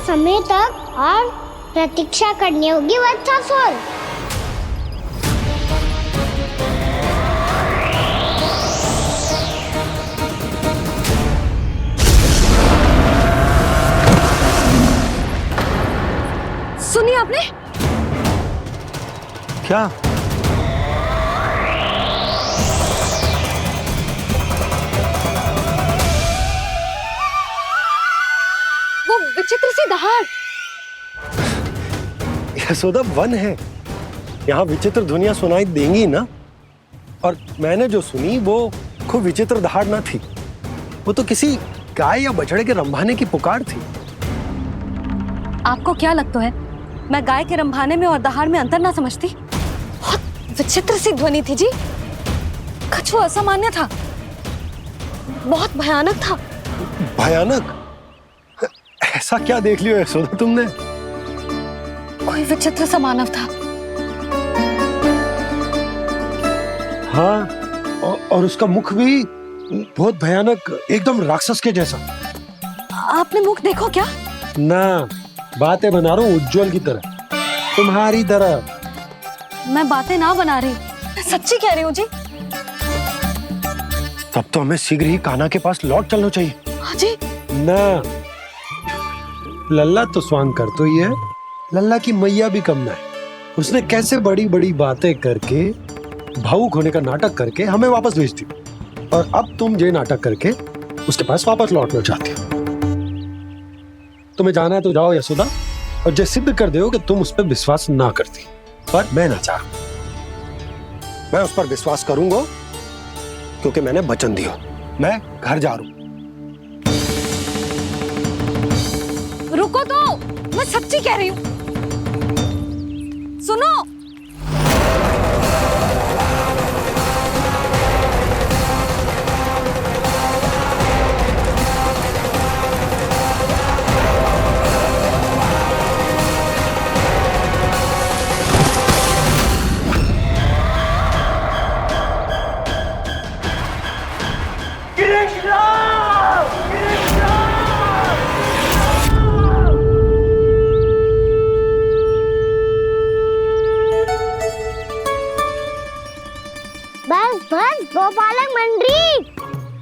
समय तक और प्रतीक्षा करनी होगी वत्सासुर। सुनिए आपने क्या? वो विचित्र सी दहाड़। यशोदा, वन है, यहाँ विचित्र ध्वनियां सुनाई देंगी ना। और मैंने जो सुनी वो खूब विचित्र दहाड़ ना थी, वो तो किसी गाय या बछड़े के रंभाने की पुकार थी। आपको क्या लगता है मैं गाय के रंभाने में और दहाड़ में अंतर ना समझती? बहुत विचित्र सी ध्वनि थी जी। कुछ वो असामान्य था, बहुत भयानक था। भयानक? ऐसा क्या देख लियो यशोदा तुमने? कोई विचित्र सा मानव था। हाँ, और उसका मुख भी बहुत भयानक, एकदम राक्षस के जैसा। आपने मुख देखो क्या? ना, बातें बना रहा हूँ उज्जवल की तरह, तुम्हारी तरह। मैं बातें ना बना रही, मैं सच्ची कह रही हूँ जी। तब तो हमें शीघ्र ही कान्हा के पास लौट चलना चाहिए। हाँ जी। ना, लल्ला तो स्वांग कर तो ही है, लल्ला की मैया भी कम ना है। उसने कैसे बड़ी बड़ी बातें करके, भावुक होने का नाटक करके हमें वापस भेज दी, और अब तुम ये नाटक करके उसके पास वापस लौटना चाहती हो। तुम्हें जाना है तो जाओ यशोदा, और जो सिद्ध कर दो कि तुम उस पर विश्वास ना करती। पर मैं ना चाहूं, मैं उस पर विश्वास करूंगा क्योंकि मैंने वचन दिया। मैं घर जा रहा हूं। रुको तो, मैं सच्ची कह रही हूँ। सुनो, बस बस गोपालक मंडली,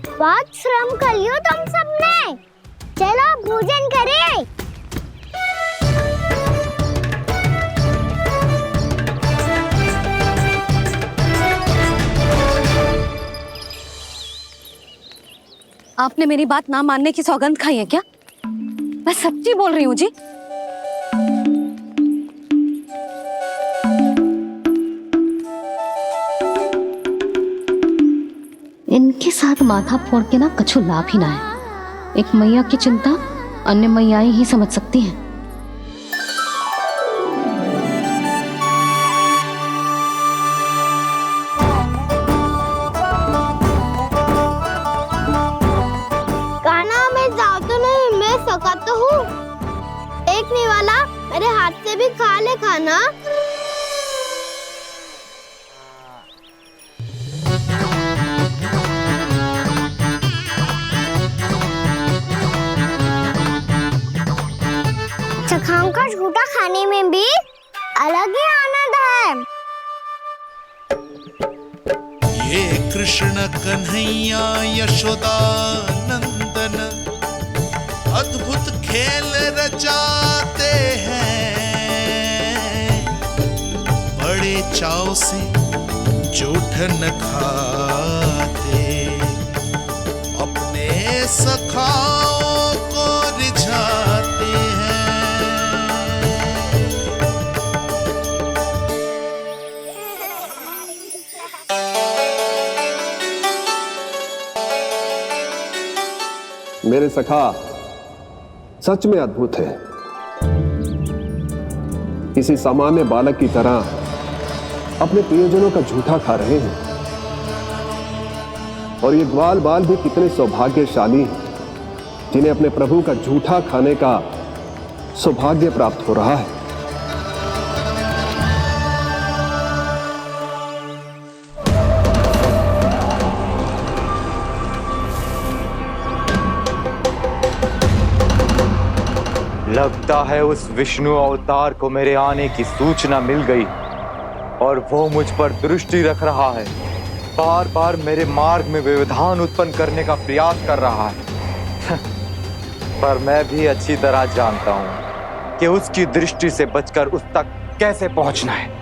बहुत श्रम कर लियो तुम सबने। चलो भोजन करें। आपने मेरी बात ना मानने की सौगंध खाई है क्या? मैं सच्ची बोल रही हूँ जी। इनके साथ माथा फोड़ के ना कछु लाभ ही ना है। एक मैया की चिंता अन्य मैयाएं ही समझ सकती हैं। कान्हा, मैं जाऊँ तो नहीं, मैं सका तो हूँ। देखने वाला मेरे हाथ से भी खा ले खाना। चखाओं का झूठा खाने में भी अलग ही आनंद है। ये कृष्ण कन्हैया यशोदा नंदन अद्भुत खेल रचाते हैं, बड़े चाव से जूठन खाते, अपने सखाओं को रिझाते हैं। मेरे सखा सच में अद्भुत है। किसी सामान्य बालक की तरह अपने प्रियजनों का झूठा खा रहे हैं, और ये ग्वाल बाल भी कितने सौभाग्यशाली हैं जिन्हें अपने प्रभु का झूठा खाने का सौभाग्य प्राप्त हो रहा है। लगता है उस विष्णु अवतार को मेरे आने की सूचना मिल गई और वो मुझ पर दृष्टि रख रहा है। बार बार मेरे मार्ग में व्यवधान उत्पन्न करने का प्रयास कर रहा है। पर मैं भी अच्छी तरह जानता हूं कि उसकी दृष्टि से बचकर उस तक कैसे पहुंचना है।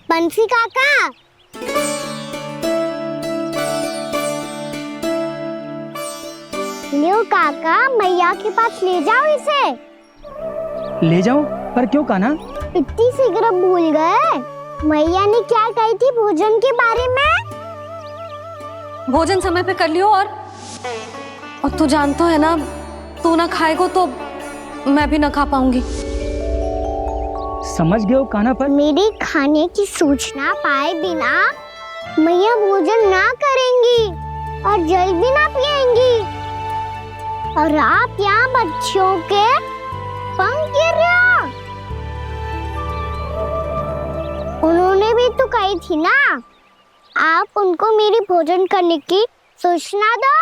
बंसी काका, लियो काका, मैया के पास ले जाओ इसे। ले जाओ? पर क्यों कान्हा? इतनी शीघ्र भूल गए? मैया ने क्या कही थी भोजन के बारे में? भोजन समय पे कर लियो। और तू जानता है ना, तू ना खाएगा तो मैं भी ना खा पाऊंगी। समझ गए हो कान्हा? पर मेरे खाने की सूचना पाए बिना मैया भोजन ना करेंगी और जल भी ना पिएंगी। और आप यहाँ बच्चों के पंख गिर रहे हो। उन्होंने भी तो कही थी ना, आप उनको मेरी भोजन करने की सूचना दो।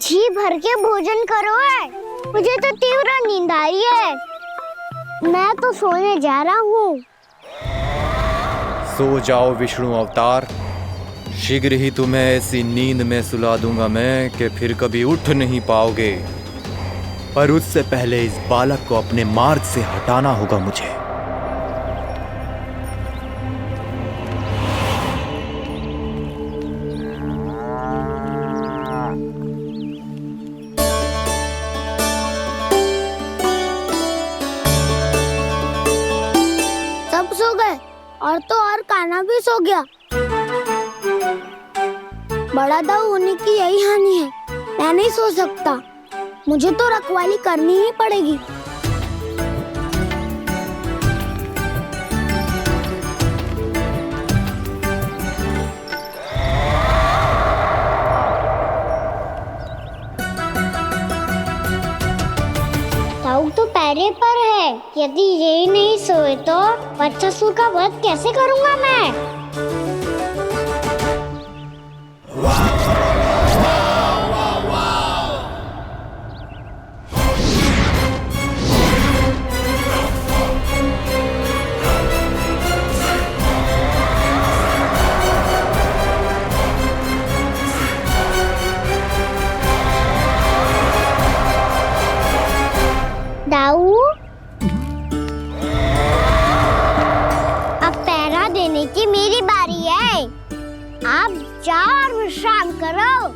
जी भर के भोजन करो है, मुझे तो तीव्र नींद आ रही है। मैं तो सोने जा रहा हूँ। सो जाओ विष्णु अवतार, शीघ्र ही तुम्हें ऐसी नींद में सुला दूंगा मैं कि फिर कभी उठ नहीं पाओगे। पर उससे पहले इस बालक को अपने मार्ग से हटाना होगा मुझे। और तो और कान्हा भी सो गया। बड़ा दाऊ होने की यही हानि है, मैं नहीं सो सकता। मुझे तो रखवाली करनी ही पड़ेगी। दाऊ तो पहरे पर है, यदि यही नहीं सोए तो बच्चासुर का वध कैसे करूंगा मैं? दाऊ, अब पहरा देने की मेरी बारी है। आप जाओ और विश्राम करो।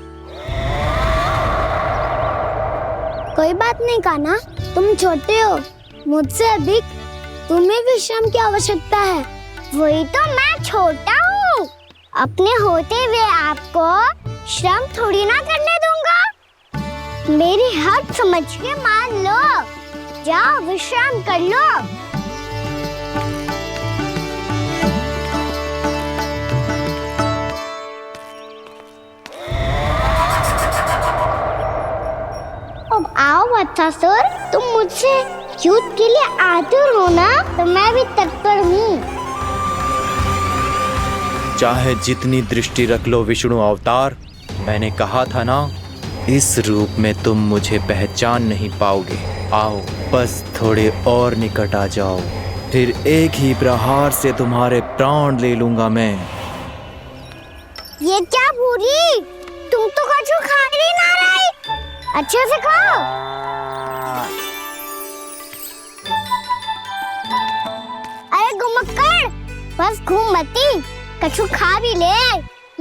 कोई बात नहीं कान्हा, तुम छोटे हो, मुझसे अधिक तुम्हें विश्राम की आवश्यकता है। वही तो, मैं छोटा हूँ, अपने होते हुए आपको श्रम थोड़ी ना करने दूंगा। मेरी हद समझ के मान लो। जाओ विश्राम कर लो। अब आओ बच्चासुर, तुम मुझसे युद्ध के लिए आतुर हो ना, तो मैं भी तत्पर हूँ। चाहे जितनी दृष्टि रख लो विष्णु अवतार, मैंने कहा था ना, इस रूप में तुम मुझे पहचान नहीं पाओगे। आओ, बस थोड़े और निकट आ जाओ, फिर एक ही प्रहार से तुम्हारे प्राण ले लूंगा मैं। ये क्या भूरी, तुम तो कछु खा ही ना रही। अच्छे से खाओ। अरे घुमक्कड़, बस घूम मती, कछु खा भी ले,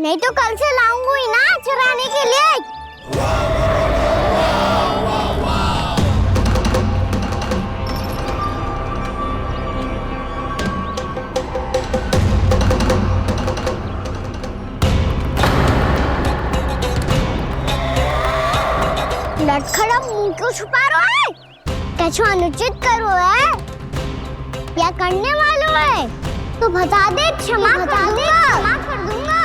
नहीं तो कल से लाऊंगी ना चुराने के लिए। लटखड़ा मुंह क्यों छुपा रहे है? कुछ अनुचित करो है या करने वालों है तो बता दे, क्षमा कर दूंगा।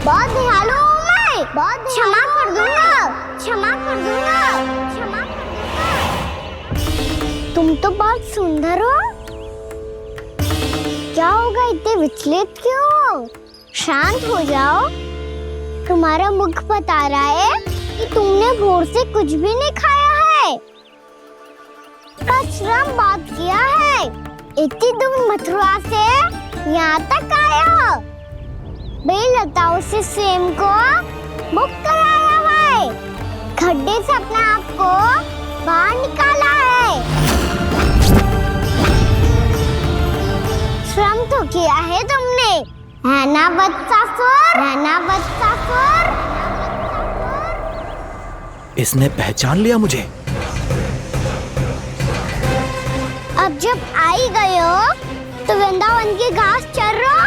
बहुत दयालु हूँ मैं, बहुत क्षमा कर दूंगा। तुम तो बहुत सुंदर हो। क्या होगा, इतने विचलित क्यों हो? शांत हो जाओ। तुम्हारा मुख बता रहा है कि तुमने भोर से कुछ भी नहीं खाया है। श्रम बात किया है, इतनी दूर मथुरा से यहाँ तक आया हो। बेलताओं से स्वयं को मुक्त कराया है, खड्डे से अपने आप को बाहर निकाला है। श्रम तो किया है तुमने, है ना वत्सासुर? इसने पहचान लिया मुझे। अब जब आई गए हो तो वृंदावन की घास चर रहो।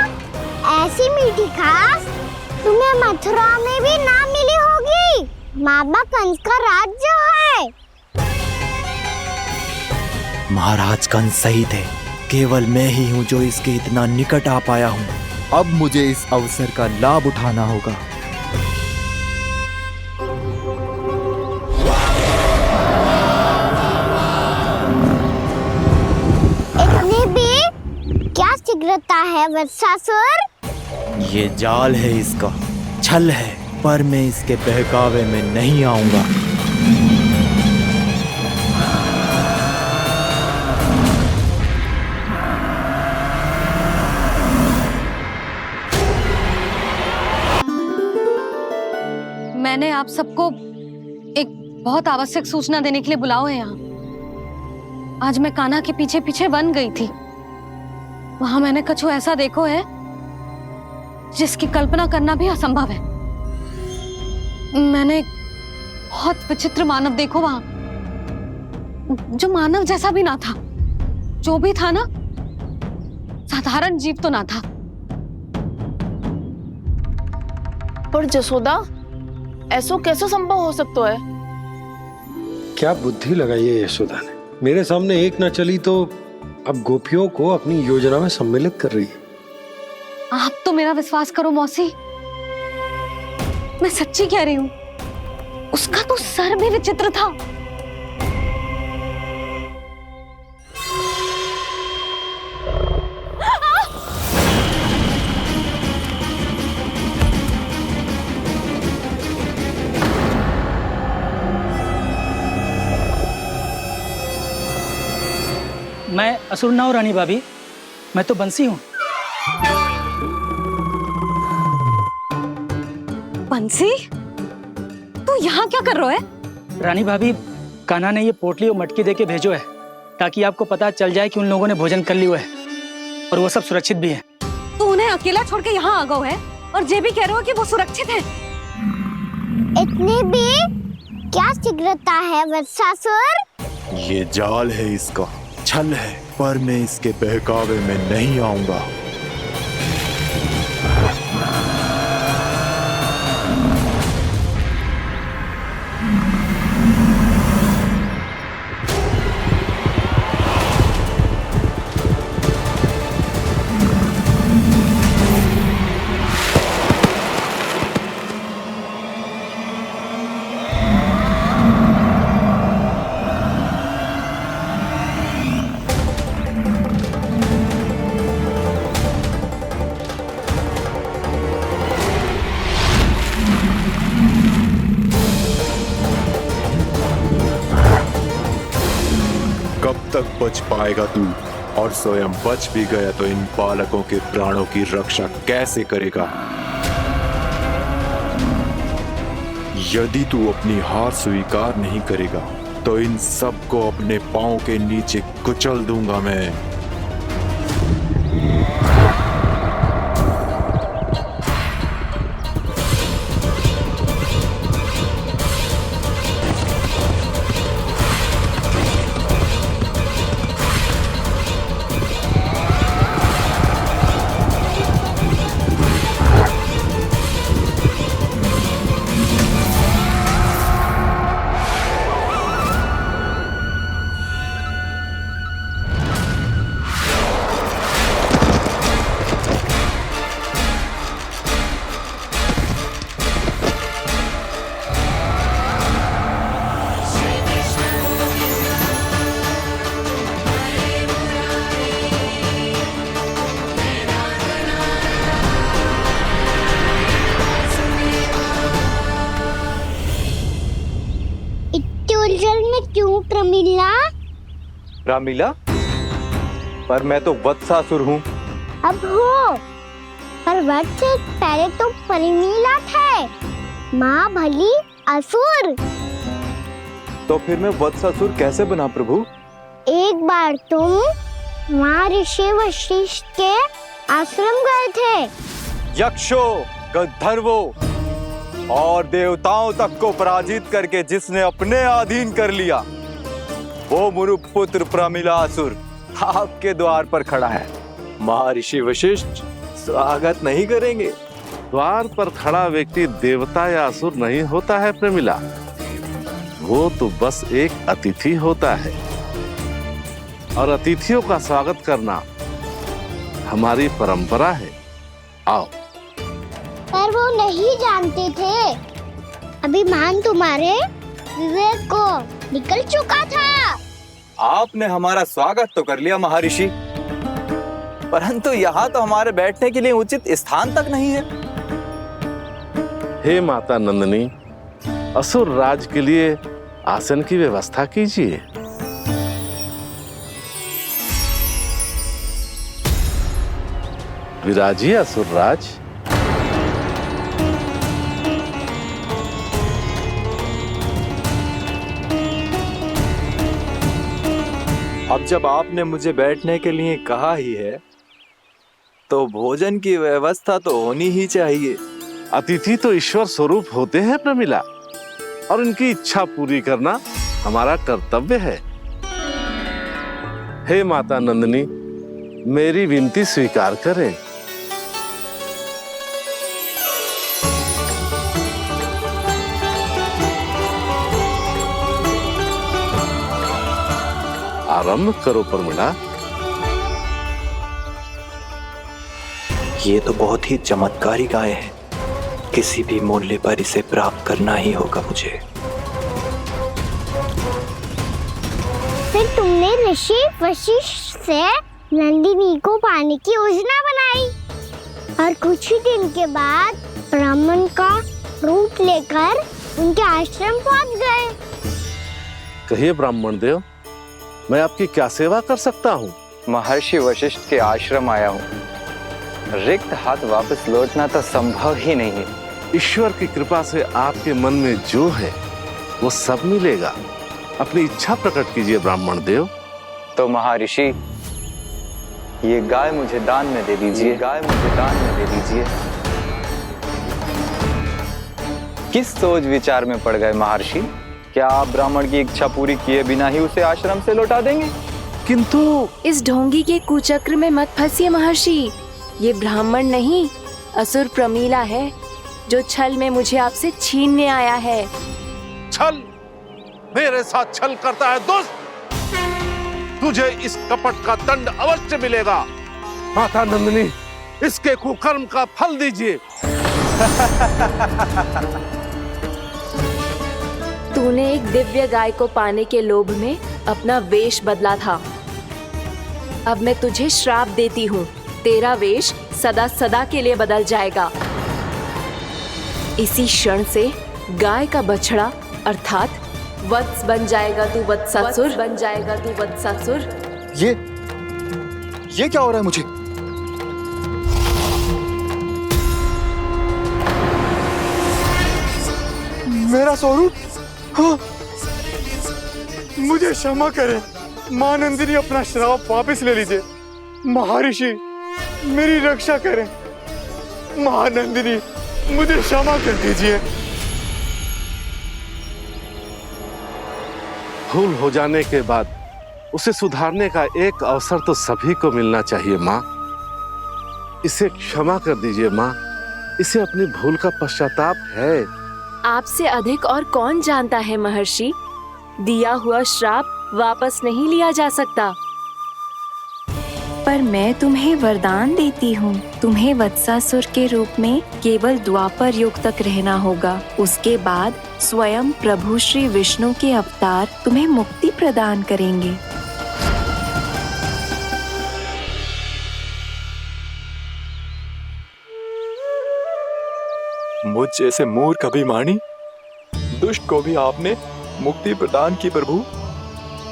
ऐसी मीठी घास तुम्हें मथुरा में भी ना मिली होगी। मामा कंस का राज्य है। महाराज कंस सही थे, केवल मैं ही हूँ जो इसके इतना निकट आ पाया हूँ। अब मुझे इस अवसर का लाभ उठाना होगा। क्या शीघ्रता है वत्सासुर? ये जाल है इसका, छल है, पर मैं इसके बहकावे में नहीं आऊंगा। मैंने आप सबको एक बहुत आवश्यक सूचना देने के लिए बुलाओ है यहाँ। आज मैं कान्हा के पीछे पीछे वन गई थी। वहां मैंने कछु ऐसा देखो है जिसकी कल्पना करना भी असंभव है। मैंने बहुत विचित्र मानव देखो वहां, जो मानव जैसा भी ना था। जो भी था ना, साधारण जीव तो ना था। पर जसोदा, ऐसा कैसे संभव हो सकता है? क्या बुद्धि लगाई है यशोदा ने। मेरे सामने एक न चली तो अब गोपियों को अपनी योजना में सम्मिलित कर रही है। आप तो मेरा विश्वास करो मौसी, मैं सच्ची कह रही हूँ। उसका तो सर भी विचित्र था। मैं असुर ना हूँ रानी भाभी, मैं तो बंसी हूँ। बंसी, तू यहाँ क्या कर रहा है? रानी भाभी, कान्हा ने ये पोटली और मटकी देके भेजो है ताकि आपको पता चल जाए कि उन लोगों ने भोजन कर लिया है और वो सब सुरक्षित भी है। तू उन्हें अकेला छोड़ के यहाँ आ गए है और ये भी कह रहे हो कि वो सुरक्षित है। इतनी भी क्या शीघ्रता है वत्सासुर? ये जाल है इसका, छल है, पर मैं इसके बहकावे में नहीं आऊंगा। कब तक बच पाएगा तू? और स्वयं बच भी गया तो इन बालकों के प्राणों की रक्षा कैसे करेगा? यदि तू अपनी हार स्वीकार नहीं करेगा तो इन सबको अपने पांव के नीचे कुचल दूंगा मैं। जल में क्यों प्रमिला? रामीला, पर मैं तो वत्सासुर हूँ। अब हो, पर वत्स से पहले तो प्रमिला थे, माँ भली असुर। तो फिर मैं वत्सासुर कैसे बना प्रभु? एक बार तुम माँ ऋषि वशिष्ठ के आश्रम गए थे। यक्षों, गंधर्वों और देवताओं तक को पराजित करके जिसने अपने अधीन कर लिया, वो मुरुपुत्र प्रमिलासुर आपके द्वार पर खड़ा है। महर्षि वशिष्ठ स्वागत नहीं करेंगे? द्वार पर खड़ा व्यक्ति देवता या असुर नहीं होता है प्रमिला, वो तो बस एक अतिथि होता है, और अतिथियों का स्वागत करना हमारी परंपरा है। आओ। पर वो नहीं जानते थे, अभिमान तुम्हारे विवेक को निकल चुका था। आपने हमारा स्वागत तो कर लिया महर्षि, परंतु यहाँ तो हमारे बैठने के लिए उचित स्थान तक नहीं है। हे माता नंदिनी, असुर राज के लिए आसन की व्यवस्था कीजिए। विराजिए असुर राज। अब जब आपने मुझे बैठने के लिए कहा ही है, तो भोजन की व्यवस्था तो होनी ही चाहिए। अतिथि तो ईश्वर स्वरूप होते हैं प्रमिला, और उनकी इच्छा पूरी करना हमारा कर्तव्य है। हे माता नंदिनी, मेरी विनती स्वीकार करें। आरंभ करो प्रमिला। ये तो बहुत ही चमत्कारी गाय है, किसी भी मूल्य पर इसे प्राप्त करना ही होगा मुझे। फिर तुमने ऋषि वशिष्ठ से नंदिनी को पाने की योजना बनाई, और कुछ ही दिन के बाद ब्राह्मण का रूप लेकर उनके आश्रम पहुंच गए। कहिए ब्राह्मण देव, मैं आपकी क्या सेवा कर सकता हूँ? महर्षि वशिष्ठ के आश्रम आया हूँ। रिक्त हाथ वापस लौटना तो संभव ही नहीं है। ईश्वर की कृपा से आपके मन में जो है वो सब मिलेगा। अपनी इच्छा प्रकट कीजिए ब्राह्मण देव। तो महर्षि, ये गाय मुझे दान में दे दीजिए। गाय मुझे दान में दे दीजिए। किस सोच विचार में पड़ गए महर्षि? क्या आप ब्राह्मण की इच्छा पूरी किए बिना ही उसे आश्रम से लौटा देंगे? किंतु इस ढोंगी के कुचक्र में मत फंसिए महर्षि। ये ब्राह्मण नहीं, असुर प्रमिला है, जो छल में मुझे आपसे छीनने आया है। छल? मेरे साथ छल करता है दुष्ट? तुझे इस कपट का दंड अवश्य मिलेगा। माता नंदिनी, इसके कुकर्म का फल दीजिए। तूने एक दिव्य गाय को पाने के लोभ में अपना वेश बदला था। अब मैं तुझे श्राप देती हूँ, तेरा वेश सदा सदा के लिए बदल जाएगा। इसी क्षण से गाय का बछड़ा अर्थात वत्स बन जाएगा तू वत्सासुर। बन जाएगा तू वत्सासुर। ये क्या हो रहा है मुझे? मेरा स्वरूप? हाँ। मुझे क्षमा करें मां नंदिनी, अपना श्राप वापस ले लीजिए। महर्षि, मेरी रक्षा करें। मां नंदिनी, मुझे क्षमा कर दीजिए। भूल हो जाने के बाद उसे सुधारने का एक अवसर तो सभी को मिलना चाहिए माँ। इसे क्षमा कर दीजिए माँ, इसे अपनी भूल का पश्चाताप है। आपसे अधिक और कौन जानता है महर्षि, दिया हुआ श्राप वापस नहीं लिया जा सकता। पर मैं तुम्हें वरदान देती हूँ, तुम्हें वत्सासुर के रूप में केवल द्वापर युग तक रहना होगा। उसके बाद स्वयं प्रभु श्री विष्णु के अवतार तुम्हें मुक्ति प्रदान करेंगे। मुझ जैसे मूर्ख अभिमानी दुष्ट को भी आपने मुक्ति प्रदान की प्रभु।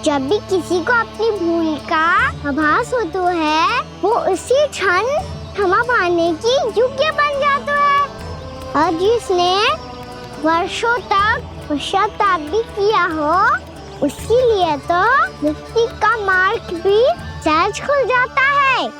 जब भी किसी को अपनी भूल का आभास होता है, वो उसी क्षण क्षमा पाने की योग्य बन जाता है। और जिसने वर्षों तक पश्चाताप भी किया हो, उसके लिए तो मुक्ति का मार्ग भी सहज खुल जाता है।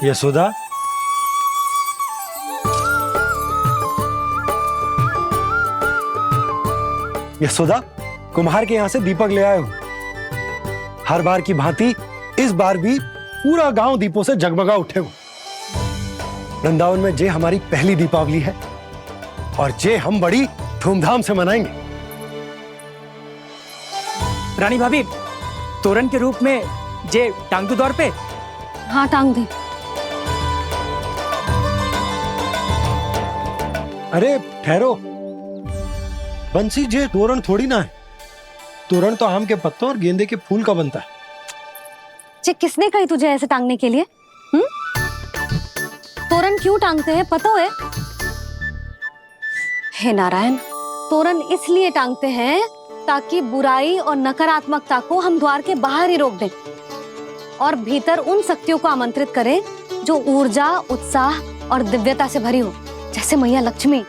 यशोदा, यशोदा, कुम्हार के यहाँ से दीपक ले आए हो। हर बार की भांति इस बार भी पूरा गांव दीपों से जगमगा उठे हो। वृंदावन में जे हमारी पहली दीपावली है और जे हम बड़ी धूमधाम से मनाएंगे। रानी भाभी, तोरण के रूप में जे टांग दो दौर पे। हाँ, टांग दे। अरे ठहरो, बंसी, जे तोरण थोड़ी ना है। तोरण तो आम के पत्तों और गेंदे के फूल का बनता है। जे किसने कही तुझे ऐसे टांगने के लिए? तोरण क्यों टांगते हैं पता है? हे नारायण, तोरण इसलिए टांगते हैं ताकि बुराई और नकारात्मकता को हम द्वार के बाहर ही रोक दें और भीतर उन शक्तियों को आमंत्रित करें जो ऊर्जा, उत्साह और दिव्यता से भरी हो, जैसे मैया लक्ष्मी।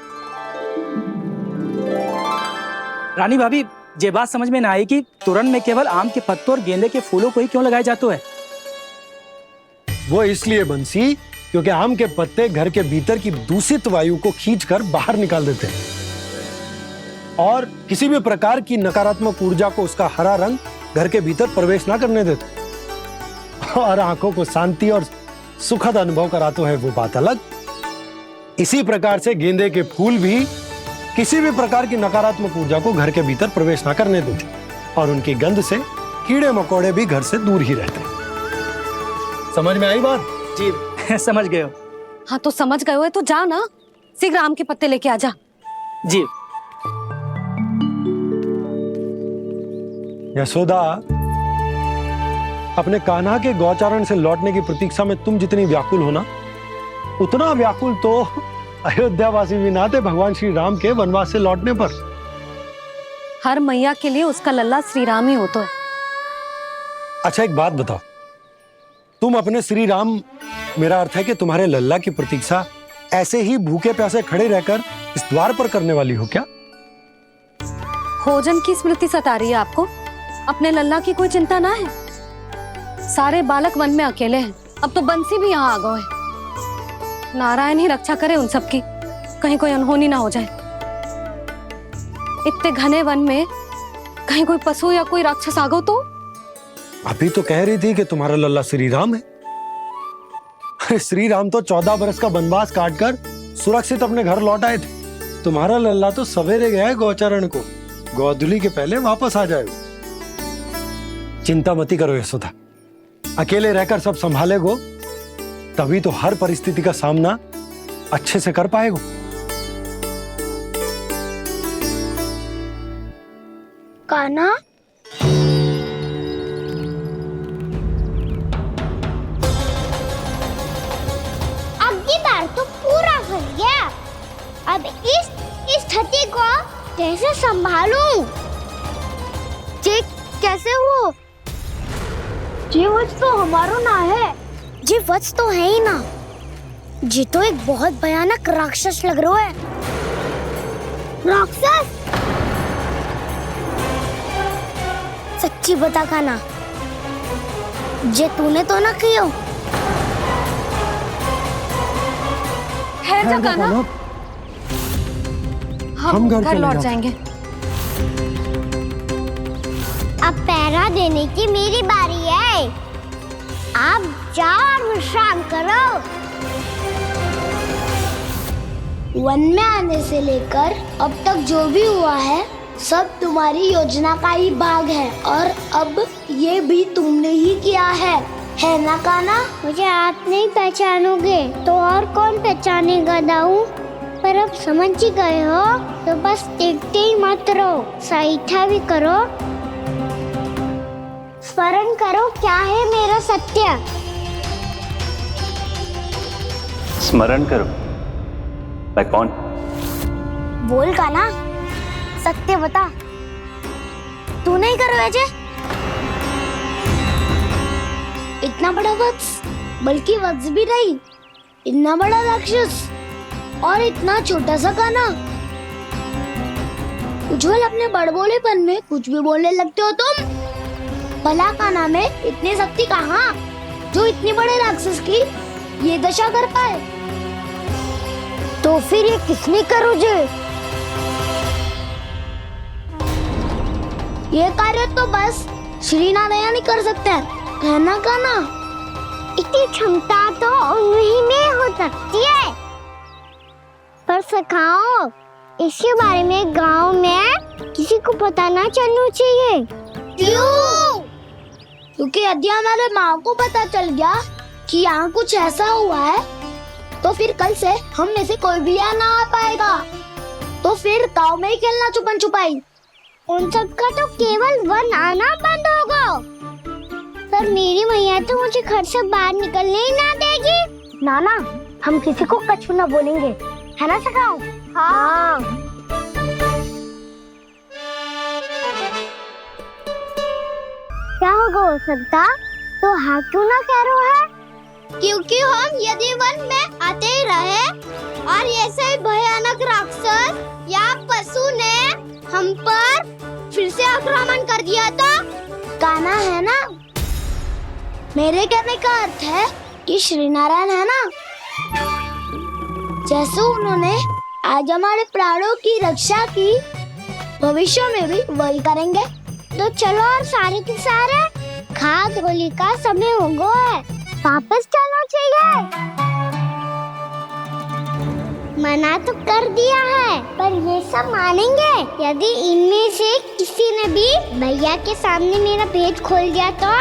रानी भाभी, ये बात समझ में ना आई कि तोरण में केवल आम के पत्तों और गेंदे के फूलों को ही क्यों लगाया जाता है? वो इसलिए बंसी, क्योंकि आम के पत्ते घर के भीतर की दूषित वायु को खींचकर बाहर निकाल देते हैं और किसी भी प्रकार की नकारात्मक ऊर्जा को उसका हरा रंग घर के भीतर प्रवेश ना करने देते और आंखों को शांति और सुखद अनुभव कराते है, वो बात अलग। इसी प्रकार से गेंदे के फूल भी किसी भी प्रकार की नकारात्मक ऊर्जा को घर के भीतर प्रवेश ना करने देते और उनकी गंध से कीड़े मकोड़े भी घर से दूर ही रहते हैं। समझ में आई बात? जी, समझ गए हो। हाँ, तो समझ गए हो तो जा ना, शीघ्र आम के पत्ते लेके आ जा। जी। यशोदा, अपने कान्हा के गौचारण से लौटने की प्रतीक्षा में तुम जितनी व्याकुल हो ना, उतना व्याकुल तो अयोध्यावासी भी ना थे भगवान श्री राम के वनवास से लौटने पर। हर मैया के लिए उसका लल्ला श्री राम ही होता है। अच्छा, एक बात बताओ, तुम अपने श्री राम, मेरा अर्थ है कि तुम्हारे लल्ला की प्रतीक्षा ऐसे ही भूखे प्यासे खड़े रहकर इस द्वार पर करने वाली हो क्या? भोजन की स्मृति सता रही है आपको? अपने लल्ला की कोई चिंता ना है। सारे बालक वन में अकेले हैं, अब तो बंसी भी यहाँ आ गए हैं। नारायण ही रक्षा करे उन सबकी, कहीं कोई अनहोनी ना हो जाए। इतने घने वन में कहीं कोई पशु या कोई राक्षस आ गो तो? अभी तो कह रही थी कि तुम्हारा लल्ला श्री राम है। श्री राम तो 14 बरस का वनवास काटकर सुरक्षित अपने घर लौट आए थे। तुम्हारा लल्ला तो सवेरे गया है गौचरण को, गोधूली के पहले वापस आ जाएगा। चिंता मती करो यशोदा, अकेले रहकर सब संभालेगो तभी तो हर परिस्थिति का सामना अच्छे से कर पाएगो। कान्हा, तो पूरा फंस गया। अब इस स्थिति को कैसे संभालूं? जी कैसे हो? जी वच तो हमारो ना है। जी वच तो है ही ना। जी तो एक बहुत भयानक राक्षस लग रहा है। राक्षस? सच्ची बता कान्हा, जे तूने तो ना कियो? हम घर लौट जाएंगे। अब पहरा देने की मेरी बारी है। आप जाओ और विश्राम करो। वन में आने से लेकर अब तक जो भी हुआ है सब तुम्हारी योजना का ही भाग है और अब ये भी तुमने ही किया है ना काना? मुझे आप नहीं पहचानोगे तो और कौन पहचानेगा दाऊ? पर अब समझ ही गए हो तो बस देखते ही मत रहो, सईठा भी करो, स्मरण करो क्या है मेरा सत्य। स्मरण करो? मैं कौन? बोल काना, सत्य बता। तू नहीं करो अजय? इतना बड़ा वत्स, बल्कि वत्स भी नहीं, इतना बड़ा राक्षस और इतना छोटा सा काना। उज्जवल अपने बड़बोलेपन में कुछ भी बोलने लगते हो तुम। भला काना में इतनी शक्ति कहाँ जो इतनी बड़े राक्षस की ये दशा कर पाए? तो फिर ये किसने करो जे? ये कार्य तो बस श्री नारायण ही कर सकते हैं, है ना काना? इतनी क्षमता तो उन्हीं में हो सकती है, पर सखाओ इसके बारे में गांव में किसी को पता ना चलना चाहिए। क्यों? क्योंकि यदि हमारे माँ को पता चल गया कि यहाँ कुछ ऐसा हुआ है तो फिर कल से हम में से कोई भी यहाँ ना आ पाएगा। तो फिर गांव में ही खेलना छुपन छुपाई। उन सबका तो केवल वन आना बंद होगा, पर मेरी मैया तो मुझे घर से बाहर निकलने ही ना देगी। नाना, हम किसी को कछु ना बोलेंगे, है ना सखाओ? हाँ। क्या होगा हो सकता? तो हाँ क्यों ना कह रहे है? क्योंकि हम यदि वन में आते ही रहे और ऐसे भयानक राक्षस या पशु ने हम पर फिर से आक्रमण कर दिया तो काना, है ना? मेरे कहने का अर्थ है कि श्री नारायण है ना, जैसे उन्होंने आज हमारे प्राणों की रक्षा की, भविष्य में भी वही करेंगे। तो चलो और सारे के सारे खाद होली का समय हो गया है, वापस चलना चाहिए। मना तो कर दिया है, पर ये सब मानेंगे यदि इनमें से किसी ने भी भैया के सामने मेरा पेट खोल दिया तो?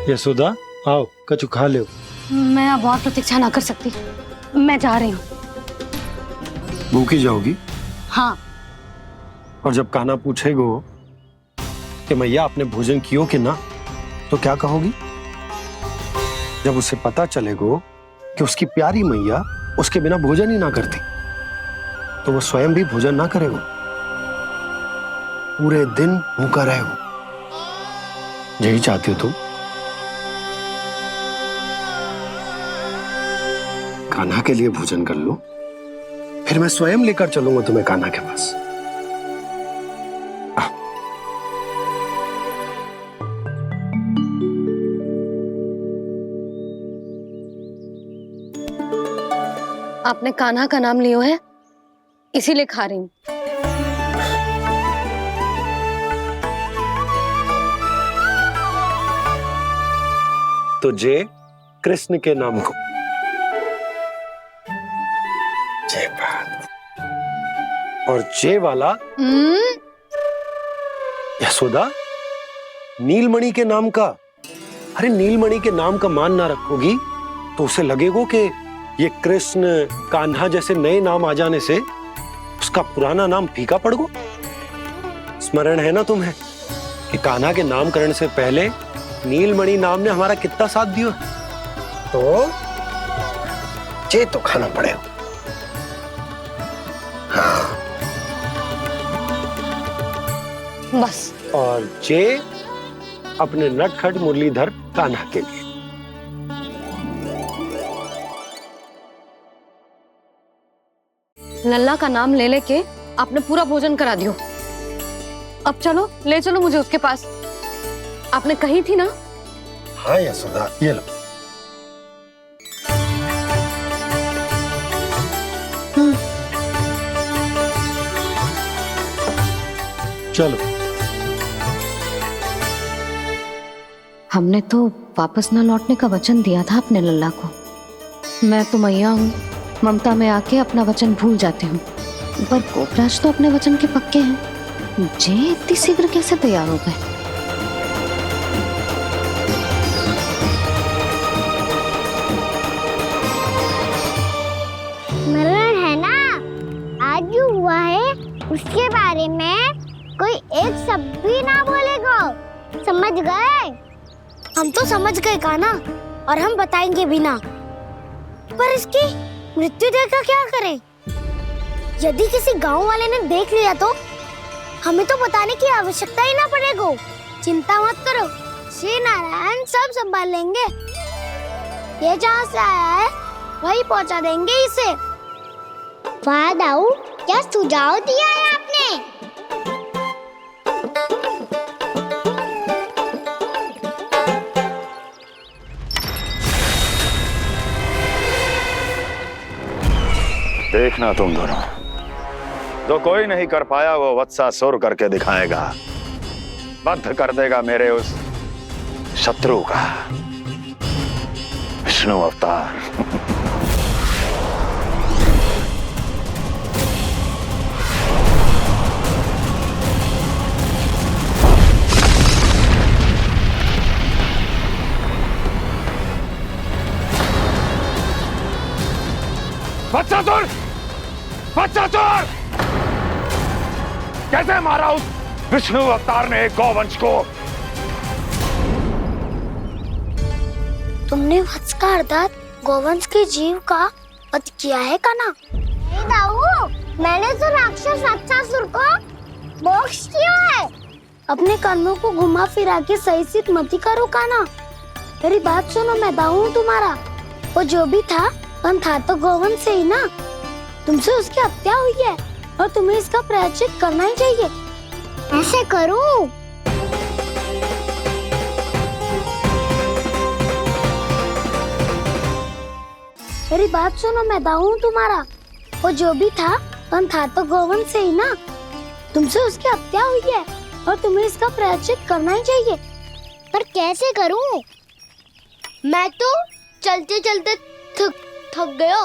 यशोदा, आओ कछु खा लो। मैं अब और प्रतीक्षा ना कर सकती, मैं जा रही हूँ। भूखी जाओगी? हाँ। और जब कान्हा पूछेगो कि मैया आपने भोजन कियो कि ना, तो क्या कहोगी? जब उसे पता चलेगो कि उसकी प्यारी मैया उसके बिना भोजन ही ना करती, तो वो स्वयं भी भोजन ना करेगो, पूरे दिन भूखा रहेगो। यही चाहती हो तुम? कान्हा के लिए भोजन कर लो, फिर मैं स्वयं लेकर चलूंगा तुम्हें कान्हा के पास। आपने कान्हा का नाम लियो है, इसीलिए खा रही हूँ। तो जय कृष्ण के नाम को। जय बात। और जय वाला यशोदा, नीलमणि के नाम का। अरे नीलमणि के नाम का मान ना रखोगी तो उसे लगेगा कि ये कृष्ण कान्हा जैसे नए नाम आ जाने से उसका पुराना नाम फीका पड़ गो। स्मरण है ना तुम्हें कि कान्हा के नामकरण से पहले नीलमणि नाम ने हमारा कितना साथ दिया? तो जे तो खाना पड़ेगा। हाँ। बस। और जे अपने नटखट मुरलीधर कान्हा के लिए। लल्ला का नाम ले लेके आपने पूरा भोजन करा दियो। अब चलो, ले चलो मुझे उसके पास। आपने कही थी ना? हाँ यशोदा, ये लो। चलो। हमने तो वापस न लौटने का वचन दिया था अपने लल्ला को। मैं तो मैया हूँ, ममता में आके अपना वचन भूल जाती हूँ, पर गोपराज तो अपने वचन के पक्के हैं। जे इतनी शीघ्र कैसे तैयार हो गए? मरण है ना, आज जो हुआ है उसके बारे में कोई एक शब्द भी ना बोलेगा, समझ गए? हम तो समझ गए कान्हा, और हम बताएंगे भी ना। पर इसकी मृत्यु देखकर क्या करें? यदि किसी गांव वाले ने देख लिया तो हमें तो बताने की आवश्यकता ही ना पड़ेगा। चिंता मत करो, श्री नारायण सब संभाल लेंगे। ये जहाँ से आया है वही पहुँचा देंगे इसे। वाह दाऊ, क्या सुझाव दिया है आपने? देखना तुम दोनों, जो कोई नहीं कर पाया वो वत्सासुर करके दिखाएगा, बद्ध कर देगा मेरे उस शत्रु का विष्णु अवतार। वत्सासुर! वत्सासुर! कैसे मारा उस विष्णु अवतार ने गौवंश को? तुमने वत्स का अर्थात गौवंश के जीव का वध किया है कान्हा? नहीं दाऊ, मैंने तो राक्षस वत्सासुर को मोक्ष किया है। अपने कर्मों को घुमा फिरा के सही सिद्ध मत करो कान्हा। मेरी बात सुनो, मैं दाऊ हूँ तुम्हारा। वो जो भी था पर था तो गौवंश से ही ना। तुमसे उसकी हत्या हुई है और तुम्हें इसका प्रायश्चित करना ही चाहिए। ऐसे करूं? मेरी बात सुनो, मैं दाऊ हूँ तुम्हारा। वो जो भी था पर था तो गौवंश से ही ना। तुमसे उसकी हत्या हुई है और तुम्हें इसका प्रायश्चित करना ही चाहिए। पर कैसे करूं? मैं तो चलते चलते थक गया।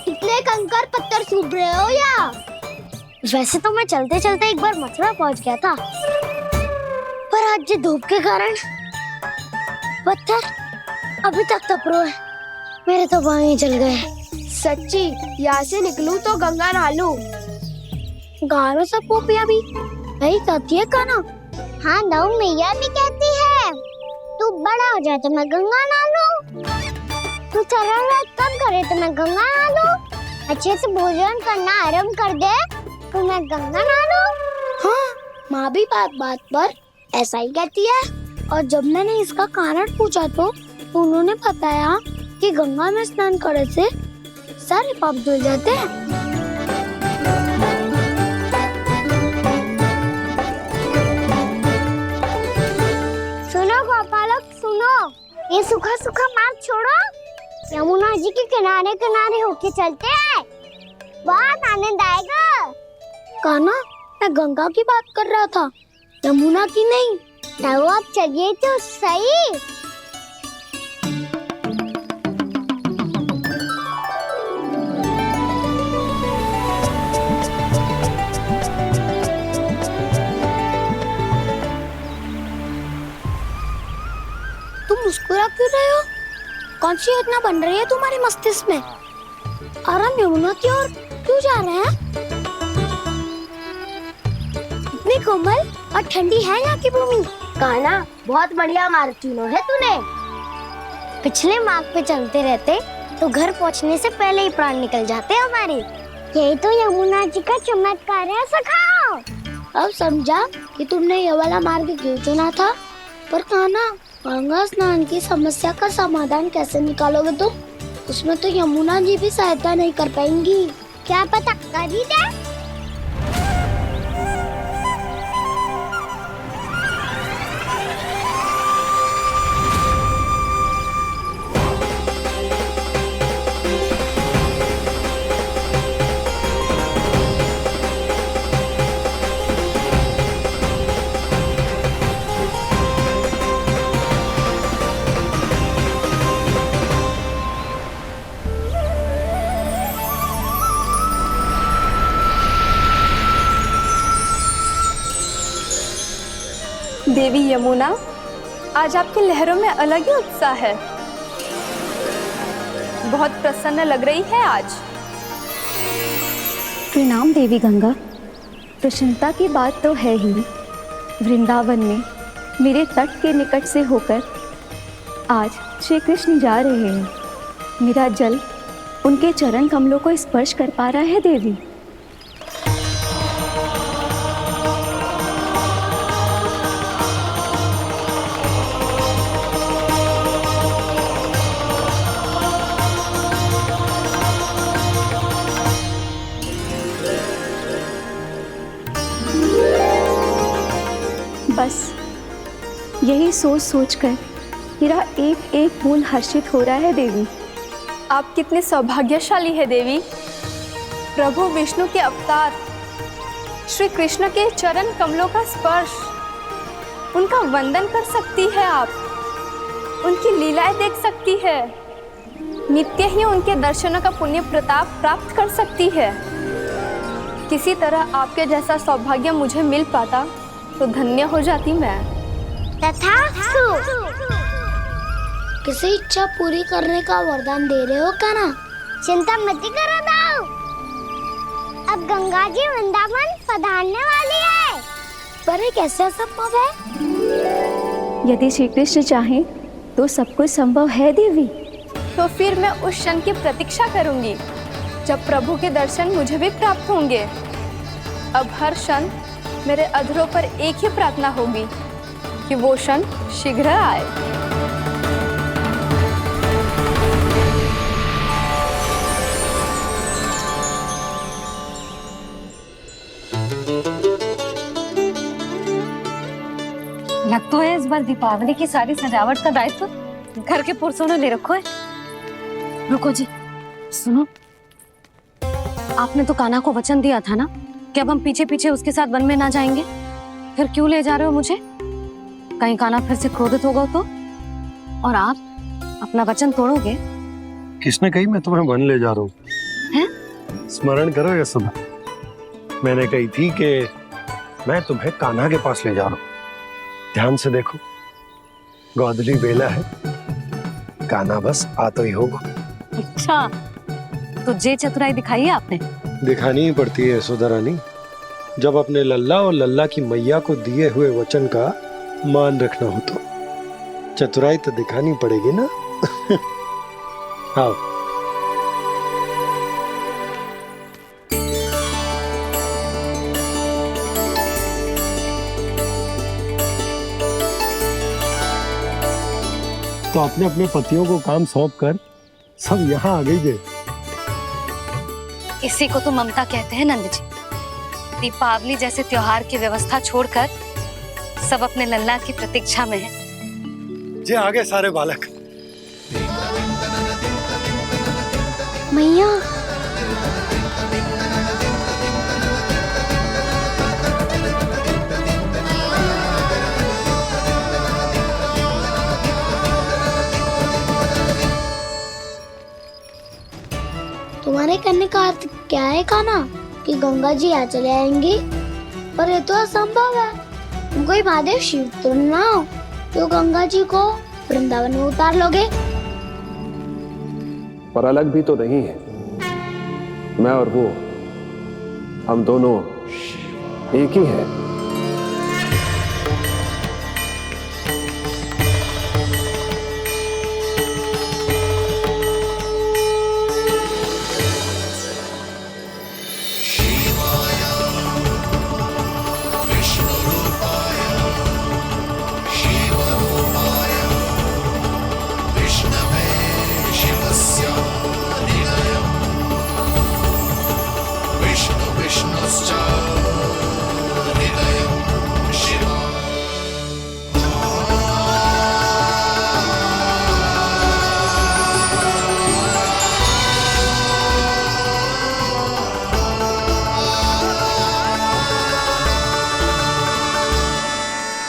इतने कंकर पत्थर सूख रहे हो या? वैसे तो मैं चलते चलते एक बार मथुरा पहुंच गया था, पर आज ये धूप के कारण पत्थर अभी तक तप रहे हैं। मेरे तो पाँव ही जल गए। सच्ची, यहाँ से निकलूं तो गंगा नहा लूं। गारो सब पोपिया भी यही कहती है कान्हा। हाँ दाऊ, मैया भी कहती है तू बड़ा हो जाए तो मैं गंगा नहा लूं, तू शरारत कम करे तो मैं गंगा नहा लूं, अच्छे से भोजन करना आरंभ कर दे तो मैं गंगा नहा लूं। हाँ, माँ भी बात बात पर ऐसा ही कहती है। और जब मैंने इसका कारण पूछा तो उन्होंने बताया कि गंगा में स्नान करने से सारे पाप धुल जाते हैं। सुनो गोपालक, सुनो, ये सूखा सूखा मार्ग छोड़ो, यमुना जी के किनारे किनारे होके चलते हैं, बहुत आनंद आएगा। कान्हा, मैं गंगा की बात कर रहा था, यमुना की नहीं। तो आप चलिए तो सही। तुम मुस्कुरा क्यों रहे हो? कौन सी योजना बन रही है तुम्हारे मस्तिष्क में? और हम यमुना की ओर क्यों जा रहे हैं? इतनी कोमल और ठंडी है यहाँ की भूमि। कान्हा, बहुत बढ़िया मार्ग चुना है तूने। पिछले मार्ग पे चलते रहते तो घर पहुँचने से पहले ही प्राण निकल जाते हमारे। यही तो यमुना जी का चमत्कार है सखा। अब समझा कि तुमने ये वाला मार्ग क्यों चुना था। पर कान्हा, गंगा स्नान की समस्या का समाधान कैसे निकालोगे तुम? उसमें तो यमुना जी भी सहायता नहीं कर पाएंगी। क्या पता कर ही दे। देवी यमुना, आज आपकी लहरों में अलग ही उत्साह है। बहुत प्रसन्न लग रही है आज। प्रणाम देवी गंगा। प्रसन्नता की बात तो है ही। वृंदावन में मेरे तट के निकट से होकर आज श्री कृष्ण जा रहे हैं। मेरा जल उनके चरण कमलों को स्पर्श कर पा रहा है देवी। बस यही सोच सोचकर मेरा एक एक बूंद हर्षित हो रहा है देवी। आप कितने सौभाग्यशाली है देवी। प्रभु विष्णु के अवतार श्री कृष्ण के चरण कमलों का स्पर्श, उनका वंदन कर सकती है आप, उनकी लीलाएं देख सकती है, नित्य ही उनके दर्शनों का पुण्य प्रताप प्राप्त कर सकती है। किसी तरह आपके जैसा सौभाग्य मुझे मिल पाता तो धन्य हो जाती मैं। तथास्तु। किसी इच्छा पूरी करने का वरदान दे रहे हो कान्हा? चिंता मत करो दाऊ, अब गंगा जी वृंदावन पधारने वाली है। पर ये कैसे संभव है? यदि श्री कृष्ण चाहे तो सब कुछ संभव है देवी। तो फिर मैं उस क्षण की प्रतीक्षा करूंगी जब प्रभु के दर्शन मुझे भी प्राप्त होंगे। अब हर क्षण मेरे अधरों पर एक ही प्रार्थना होगी कि वो क्षण शीघ्र आए। लग तो है इस बार दीपावली की सारी सजावट का दायित्व घर के पुरुषों ने ले रखो है। रुको जी, सुनो, आपने तो कान्हा को वचन दिया था ना कि अब हम पीछे पीछे उसके साथ वन में ना जाएंगे। फिर क्यों ले जा रहे हो मुझे? कहीं कान्हा फिर से क्रोधित होगा तो? और आप अपना वचन तोड़ोगे? किसने कही मैं तुम्हें वन ले जा रहा हूँ? स्मरण करो ये सुबह मैंने कही थी कि मैं तुम्हें कान्हा के पास ले जा रहा हूँ। ध्यान से देखो, गोदली बेला है, कान्हा बस आ तो ही होगा। अच्छा, तो जे चतुराई दिखाई है आपने? दिखानी ही पड़ती है यशोदा रानी, जब अपने लल्ला और लल्ला की मैया को दिए हुए वचन का मान रखना हो तो चतुराई तो दिखानी पड़ेगी ना। आओ। तो अपने अपने पतियों को काम सौंप कर सब यहाँ आ गई थे। इसी को तो ममता कहते हैं नंद जी। दीपावली जैसे त्योहार की व्यवस्था छोड़कर सब अपने लल्ला की प्रतीक्षा में हैं। जे आगे सारे बालक। मैया, तुम्हारे कहने का अर्थ क्या है कान्हा? कि गंगा जी यहाँ चले आएंगी? पर ये तो असंभव है। तुम कोई महादेव शिव तो ना हो तो गंगा जी को वृंदावन में उतार लोगे? पर अलग भी तो नहीं है। मैं और वो, हम दोनों एक ही हैं।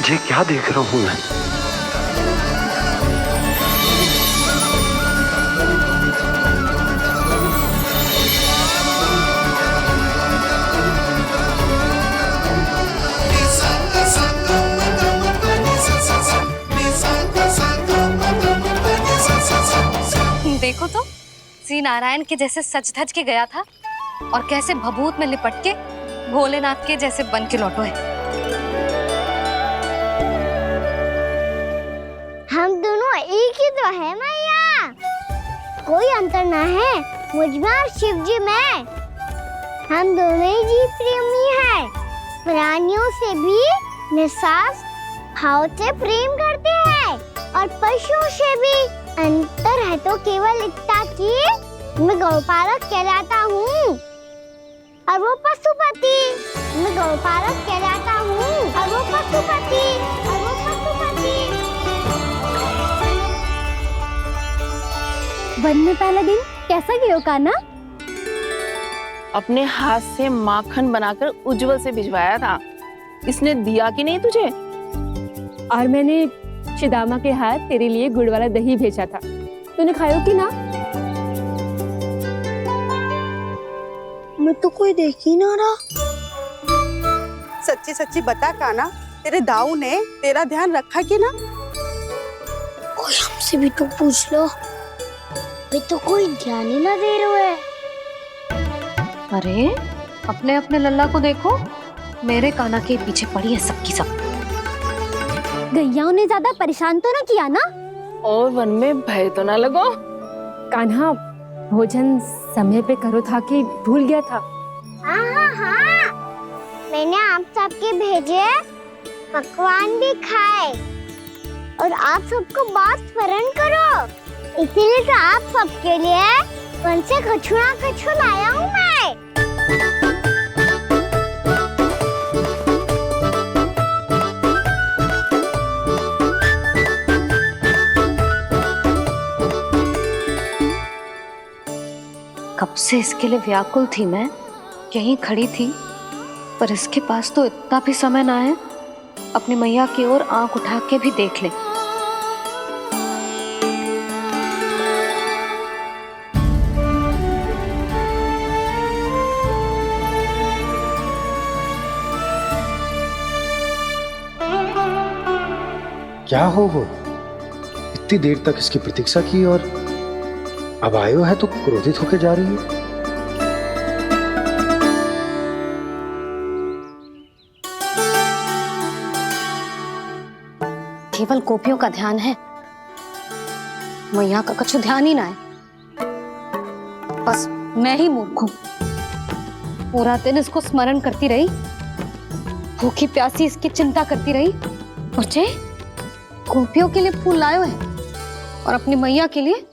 ये क्या देख रहा हूँ मैं? देखो तो श्री नारायण के जैसे सज धज के गया था और कैसे भभूत में लिपट के भोलेनाथ के जैसे बन के लौटो है। हम दोनों एक ही तो है मैया, कोई अंतर ना है मुझ में और शिव जी में। हम दोनों ही जीव प्रेमी हैं, प्राणियों से भी निस्वार्थ भाव से प्रेम करते हैं और पशुओं से भी। अंतर है तो केवल इतना कि मैं गौपालक कहलाता हूँ और वो पशुपति। मैं गौपालक कहलाता हूँ और वो पशुपति। वन में पहला दिन कैसा गया कान्हा? अपने हाथ से माखन बनाकर उज्जवल से भिजवाया था। इसने दिया कि नहीं तुझे? और मैंने शिदामा के हाथ तेरे लिए गुड़ वाला दही भेजा था, तूने खाया कि ना? मैं तो कोई देख ही ना रहा। सच्ची सच्ची बता कान्हा, तेरे दाऊ ने तेरा ध्यान रखा कि ना? कोई हमसे भी तो पूछ लो, वे तो कोई ध्यान ही ना दे रहे हैं। अरे अपने अपने लल्ला को देखो, मेरे कान्हा के पीछे पड़ी है सबकी सब। गैयाओं ने ज्यादा परेशान तो ना किया ना? और वन में भय तो ना लगो? कान्हा भोजन समय पे करो था कि भूल गया था? हाँ, मैंने आप सबके भेजे पकवान भी खाए और आप सबको बात स्मरण करो, इसीलिए तो आप सबके लिए वन से कछु ना कछु लाया हूँ मैं। कब से इसके लिए व्याकुल थी मैं, यहीं खड़ी थी, पर इसके पास तो इतना भी समय ना है अपनी मैया की ओर आंख उठा के भी देख ले। क्या हो इतनी देर तक इसकी प्रतीक्षा की और अब आयो है तो क्रोधित होकर जा रही है। केवल गोपियों का ध्यान है, मैया का कछु ध्यान ही ना है। बस मैं ही मूर्ख हूं, पूरा दिन इसको स्मरण करती रही, भूखी प्यासी इसकी चिंता करती रही। मुझे गोपियों के लिए फूल लायो है और अपनी मैया के लिए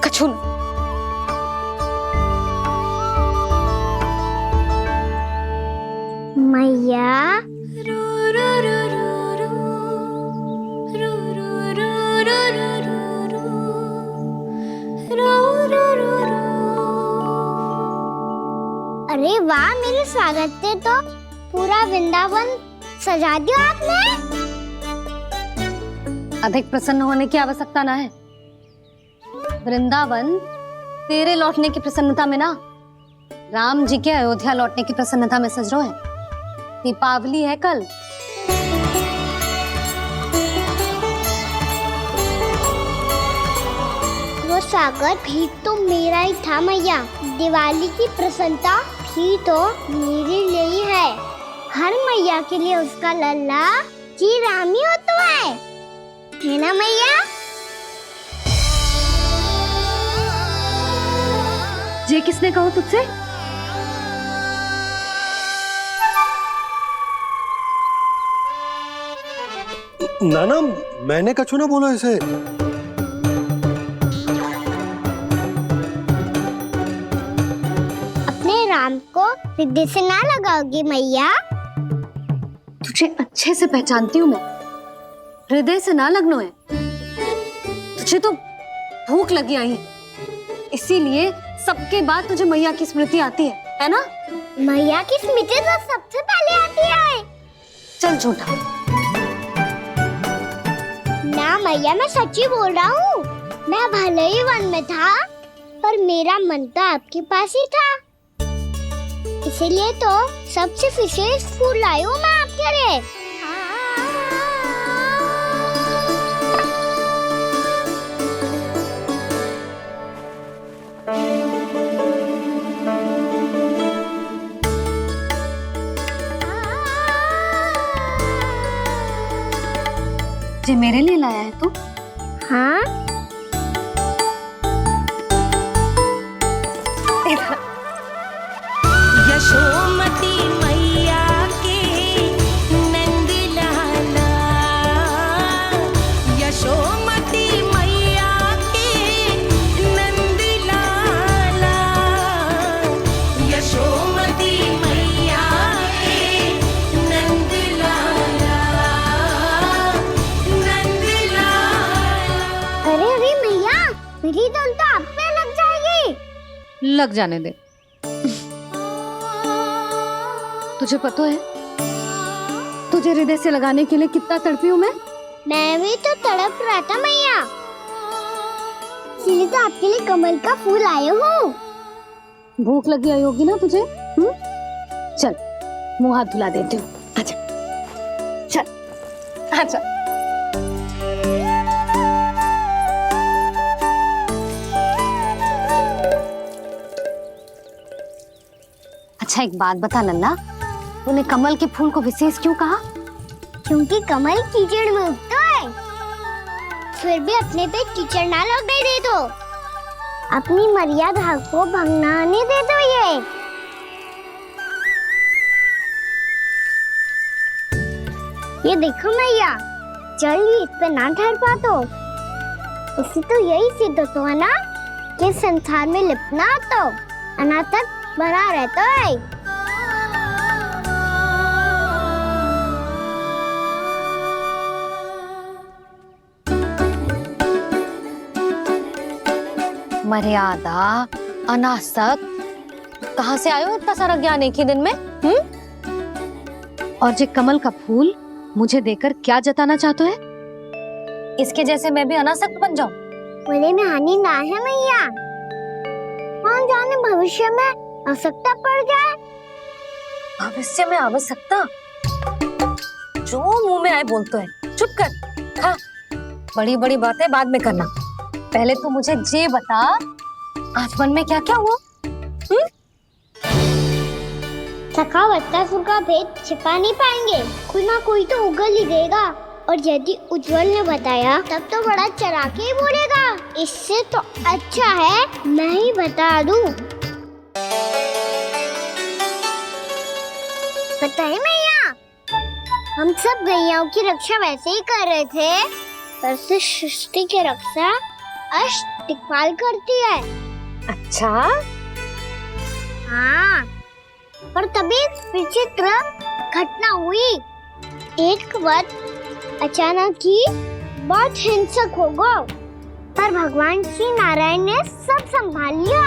कछु नहीं। मैया अरे वाह, मेरे स्वागत से तो पूरा वृंदावन सजा दिया आपने। अधिक प्रसन्न होने की आवश्यकता ना है। वृंदावन तेरे लौटने की प्रसन्नता में ना, राम जी के अयोध्या लौटने की प्रसन्नता में सज रहे हैं। दीपावली है कल। वो स्वागत भी तो मेरा ही था मैया। दिवाली की प्रसन्नता भी तो मेरे लिए ही है। हर मैया के लिए उसका लल्ला की रामी होता है ना मैया? ये किसने कहा तुझसे? नाना, मैंने कछु ना बोला इसे। अपने राम को हृदय से ना लगाओगी मैया? तुझे अच्छे से पहचानती हूँ मैं, हृदय से ना लगनो है। तुझे तो भूख लगी आई, इसीलिए सबके बाद तुझे मैया की स्मृति आती है ना? मैया की स्मृति तो सबसे पहले आती है। चल झूठा। ना मैया, मैं सच्ची बोल रहा हूँ। मैं भले ही वन में था, पर मेरा मन तो आपके पास ही था। इसीलिए तो सबसे विशेष फूल लाई हूँ मैं आपके लिए। मेरे लिए लाया है तू? हाँ, यशोमती मैया के नंद लाला, यशोमती मैया के नंद लाला, यशोमती मैया के नंद लाला, नंद लाला। अरे अरे मैया, मेरी दाल तो आप पे लग जाएगी। लग जाने दे। तुझे पता है तुझे हृदय से लगाने के लिए कितना तड़पी हूँ मैं? मैं भी तो तड़प रहा था मैया, इसलिए तो आपके लिए कमल का फूल आए हूँ। भूख लगी आई होगी ना तुझे? चल मुंह हाथ धुला देती हूँ। आजा चल आजा। अच्छा एक बात बता लल्ला, तूने कमल के फूल को विशेष क्यों कहा? क्योंकि कमल कीचड़ में उगता है, फिर भी अपने पे कीचड़ ना लगने दे दो, अपनी मर्यादा को भंग ना आने दे दो। ये देखो मैया, जल भी इस पे ना ठहर पा तो इससे तो यही सिद्ध होता है ना कि संसार में लिपना तो अनाथ तक बना रहता है। मर्यादा, अनासक, कहाँ से आयो इतना सारा ज्ञान एक ही दिन में? और जे कमल का फूल मुझे देकर क्या जताना चाहते है? इसके जैसे मैं भी अनासक्त बन जाऊं? बोले में हानि ना है मैया, कौन जाने भविष्य में आवश्यकता पड़ जाए। भविष्य में आवश्यकता? जो मुंह में आए बोलते हैं, चुप कर। हाँ, बड़ी बड़ी बातें बाद में करना, पहले तो मुझे ये बता आज वन में क्या क्या हुआ? सखा वत्सासुर का भेद छिपा नहीं पाएंगे, कोई ना कोई तो उगल ही देगा, और यदि उज्जवल ने बताया तब तो बड़ा चढ़ा के ही बोलेगा। इससे तो अच्छा है मैं ही बता दूं। पता है मैया, हम सब गैयाओं की रक्षा वैसे ही कर रहे थे, पर से सृष्टि की रक्षा अष्ट दिक्पाल करती है। अच्छा? हाँ, पर तभी विचित्र घटना हुई। एक वक्त अचानक ही बहुत हिंसक हो गया, पर भगवान श्री नारायण ने सब संभाल लिया।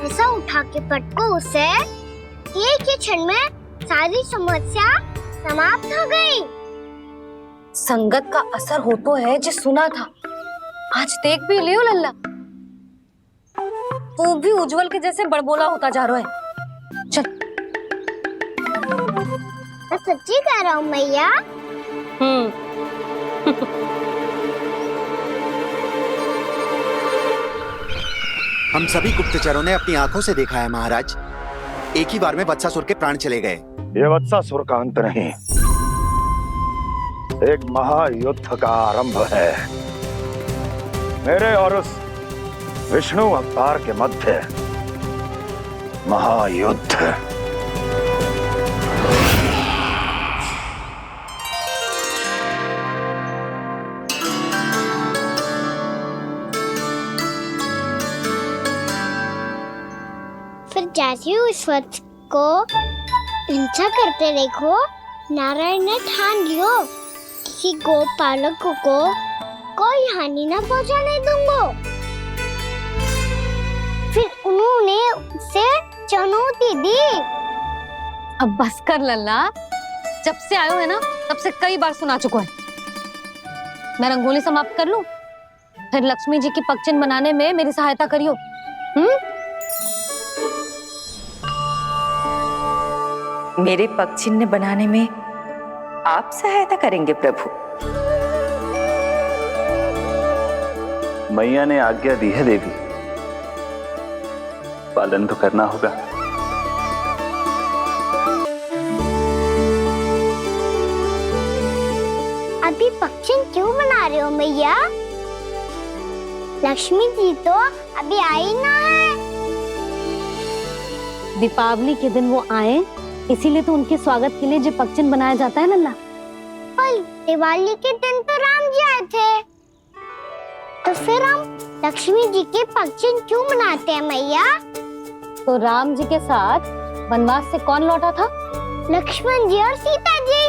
ऐसा उठा के पटको उसे, एक ही क्षण में सारी समस्या समाप्त हो गई। संगत का असर हो तो है जो सुना था, आज देख भी लियो लल्ला, तू भी उज्जवल के जैसे बड़बोला होता जा रहा है। चल। मैं सच्ची कह रहा हूँ मैया। हम सभी गुप्तचरों ने अपनी आंखों से देखा है महाराज, एक ही बार में वत्सासुर के प्राण चले गए। ये वत्सासुर का अंत नहीं, एक महायुद्ध का आरंभ है। मेरे और उस विष्णु अवतार के मध्य महायुद्ध। फिर जैसे ही उस वत्स को हिंसा करते देखो, नारायण ने ठान लियो किसी गोपालक को कोई हानि न पहुंचाने दूंगा। फिर उन्होंने उसे चुनौती दी। अब बस कर लल्ला, जब से आयो है ना तब से कई बार सुना चुका है। मैं रंगोली समाप्त कर लूं, फिर लक्ष्मी जी की पगचिन बनाने में मेरी सहायता करियो। मेरे पगचिन्ह बनाने में आप सहायता करेंगे प्रभु? मैया ने आज्ञा दी है देवी, पालन तो करना होगा। अभी पगचिन क्यों बना आ रहे हो मैया? लक्ष्मी जी तो अभी आई ना है। दीपावली के दिन वो आए, इसीलिए तो उनके स्वागत के लिए जो पक्चन बनाया जाता है लल्ला। पर दिवाली के दिन तो राम जी आए थे, तो फिर हम लक्ष्मी जी के पक्चन क्यों मनाते हैं मैया? तो राम जी के साथ वनवास से कौन लौटा था? लक्ष्मण जी और सीता जी।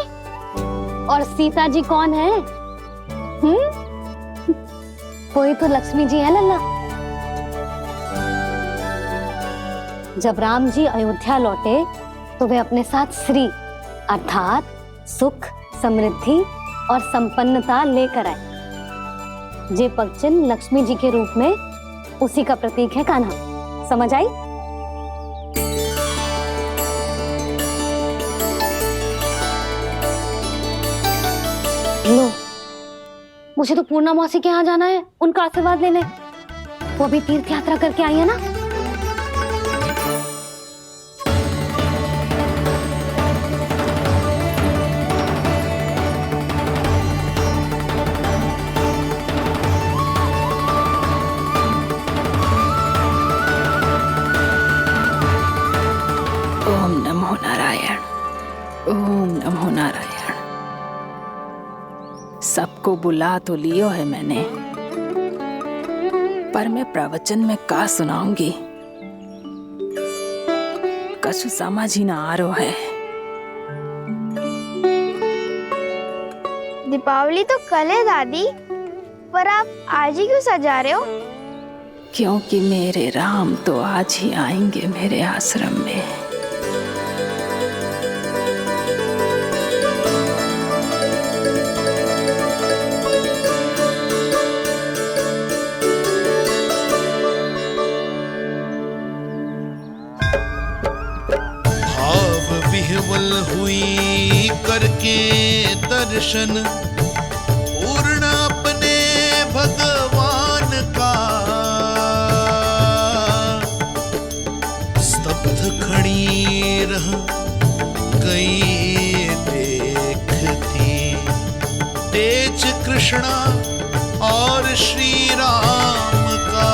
और सीता जी कौन है? वही तो लक्ष्मी जी है लल्ला। जब राम जी अयोध्या लौटे तो वे अपने साथ श्री अर्थात सुख, समृद्धि और संपन्नता लेकर आए। जे पक्चन लक्ष्मी जी के रूप में उसी का प्रतीक है कान्हा। समझ आई? लो, मुझे तो पूर्णा मौसी के यहाँ जाना है, उनका आशीर्वाद लेने। वो भी तीर्थ यात्रा करके आई है ना। ओम नमो नारायण, ओम नमो नारायण। सबको बुला तो लियो है मैंने, पर मैं प्रवचन में का सुनाऊंगी, कछु समझ ही ना आ रहा है। दीपावली तो कल है दादी, पर आप आज ही क्यों सजा रहे हो? क्योंकि मेरे राम तो आज ही आएंगे मेरे आश्रम में। विह्वल हुई करके दर्शन पूर्ण अपने भगवान का, स्तब्ध खड़ी रह गई देखती तेज कृष्णा और श्री राम का।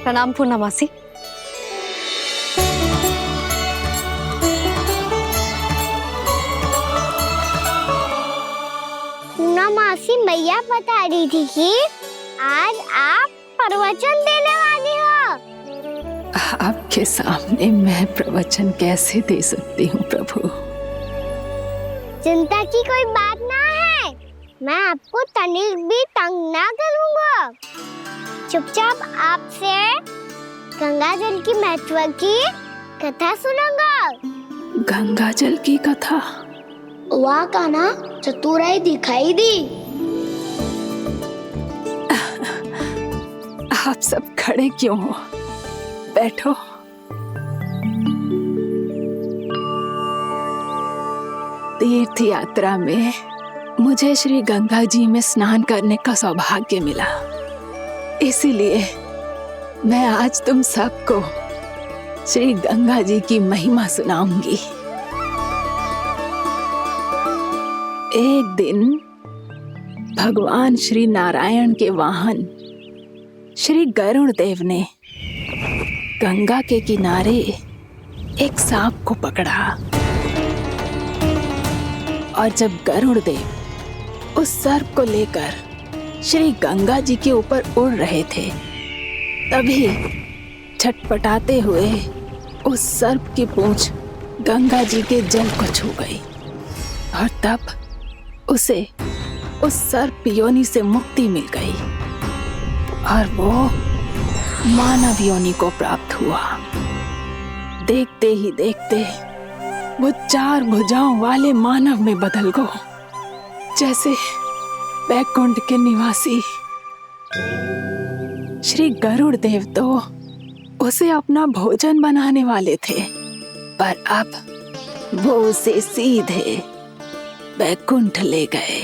प्रणाम पूर्णा मौसी। पूर्णा मौसी मैया बता रही थी कि आज आप प्रवचन देने वाली हो। आपके सामने मैं प्रवचन कैसे दे सकती हूँ प्रभु? चिंता की कोई बात ना है, मैं आपको तनिक भी तंग ना करूँगा। चुपचाप आपसे गंगा जल की महत्व की कथा सुनूंगा। गंगा जल की कथा? वाह कान्हा, चतुराई दिखाई दी। आप सब खड़े क्यों हो? बैठो। तीर्थ यात्रा में मुझे श्री गंगा जी में स्नान करने का सौभाग्य मिला, इसीलिए मैं आज तुम सबको श्री गंगा जी की महिमा सुनाऊंगी। एक दिन भगवान श्री नारायण के वाहन श्री गरुड़ देव ने गंगा के किनारे एक सांप को पकड़ा, और जब गरुड़ देव उस सर्प को लेकर श्री गंगा जी के ऊपर उड़ रहे थे, तभी छटपटाते हुए उस सर्प की पूंछ गंगा जी के जल को छू गई और तब उसे उस सर्प योनि से मुक्ति मिल गई और वो मानव योनि को प्राप्त हुआ। देखते ही देखते वो 4 भुजाओं वाले मानव में बदल गो, जैसे बैकुंठ के निवासी श्री गरुड़ देव तो उसे अपना भोजन बनाने वाले थे, पर अब वो उसे सीधे बैकुंठ ले गए।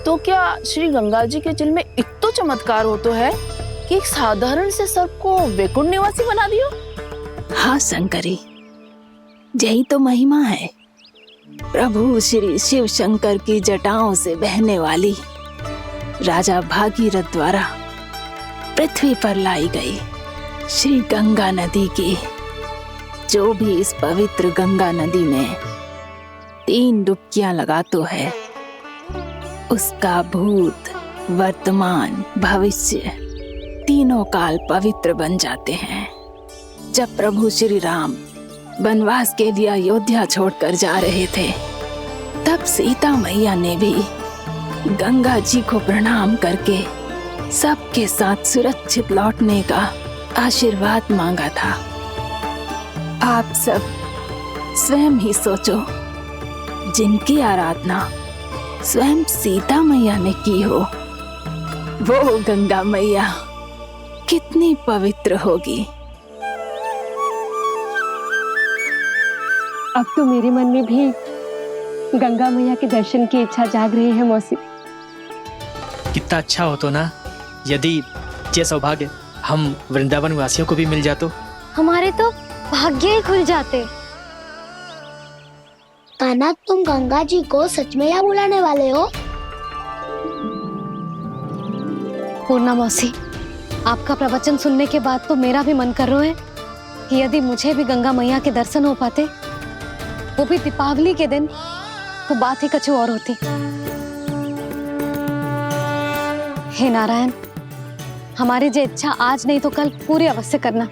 तो क्या श्री गंगा जी के जल में इतना चमत्कार हो तो है कि एक साधारण से सर्प को वैकुंठ निवासी बना दियो? हाँ शंकरी, यही तो महिमा है। प्रभु श्री शिव शंकर की जटाओं से बहने वाली राजा भागीरथ द्वारा पृथ्वी पर लाई गई श्री गंगा नदी की, जो भी इस पवित्र गंगा नदी में 3 डुबकियां लगातो है, उसका भूत, वर्तमान, भविष्य तीनों काल पवित्र बन जाते हैं। जब प्रभु श्री राम वनवास के लिए अयोध्या छोड़कर जा रहे थे, तब सीता मैया ने भी गंगा जी को प्रणाम करके सबके साथ सुरक्षित लौटने का आशीर्वाद मांगा था। आप सब स्वयं ही सोचो, जिनकी आराधना स्वयं सीता मैया ने की हो, वो गंगा मैया कितनी पवित्र होगी। अब तो मेरे मन में भी गंगा मैया के दर्शन की इच्छा जाग रही है मौसी। कितना अच्छा हो तो ना यदि ये सौभाग्य हम वृंदावन वासियों को भी मिल जातो। हमारे तो भाग्य ही खुल जाते। कान्हा, तुम गंगा जी को सच में यहाँ बुलाने वाले हो? पूर्णा मौसी, आपका प्रवचन सुनने के बाद तो मेरा भी मन कर रहा है कि यदि मुझे भी गंगा मैया के दर्शन हो पाते, वो भी दीपावली के दिन, तो बात ही कुछ और होती। हे नारायण, हमारी जो इच्छा आज नहीं तो कल पूरी अवश्य करना।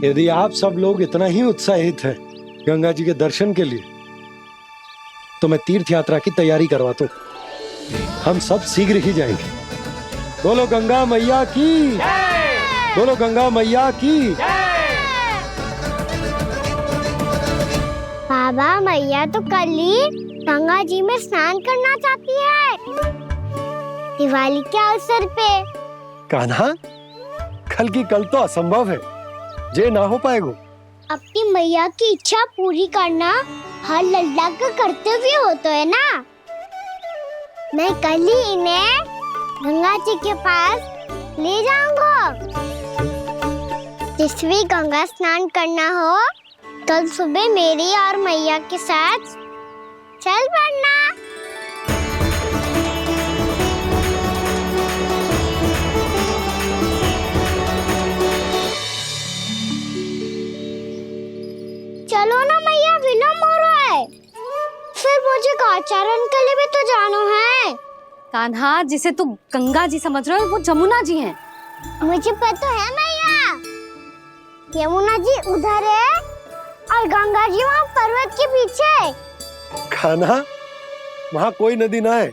यदि आप सब लोग इतना ही उत्साहित हैं गंगा जी के दर्शन के लिए, तो मैं तीर्थ यात्रा की तैयारी करवाता हूँ। हम सब शीघ्र ही जाएंगे। बोलो गंगा मैया की, बोलो गंगा मैया की। बाबा, मैया तो कल ही गंगा जी में स्नान करना चाहती है, दिवाली के अवसर पे। कान्हा, कल की कल तो असंभव है, जे ना हो पाएगा। अपनी मैया की इच्छा पूरी करना हर लल्ला का कर्तव्य होता है ना। मैं कल ही इन्हें गंगा जी के पास ले जाऊंगा। जिस भी गंगा स्नान करना हो, कल सुबह मेरी और मैया के साथ चल पड़ना। चलो ना मैया, विलम्ब हो रहा है। फिर मुझे आचरण के लिए भी तो जाना है। कान्हा, जिसे तू गंगा जी समझ रहे हो, वो जमुना जी हैं। मुझे पता है मैया, यमुना जी उधर है और गंगा जी वहाँ पर्वत के पीछे। कान्हा, वहाँ कोई नदी ना है।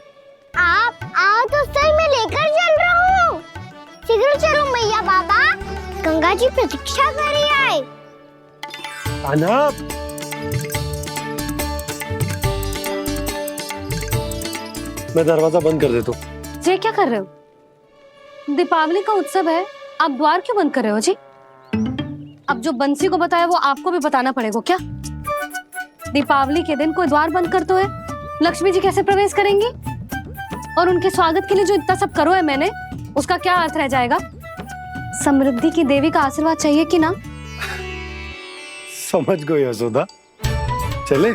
आप आओ तो सही, मैं लेकर चल रहा हूँ। शीघ्र चलो मैया। बाबा, गंगा जी प्रतीक्षा कर रही है। कान्हा, मैं दरवाजा बंद कर देता हूँ। ये क्या कर रहे हो? दीपावली का उत्सव है, आप द्वार क्यों बंद कर रहे हो जी? अब जो बंसी को बताया वो आपको भी बताना पड़ेगा क्या? दीपावली के दिन कोई द्वार बंद कर तो है, लक्ष्मी जी कैसे प्रवेश करेंगी? और उनके स्वागत के लिए जो इतना सब करो है मैंने, उसका क्या अर्थ रह जाएगा? समृद्धि की देवी का आशीर्वाद चाहिए कि ना? समझ गई यशोदा, चले।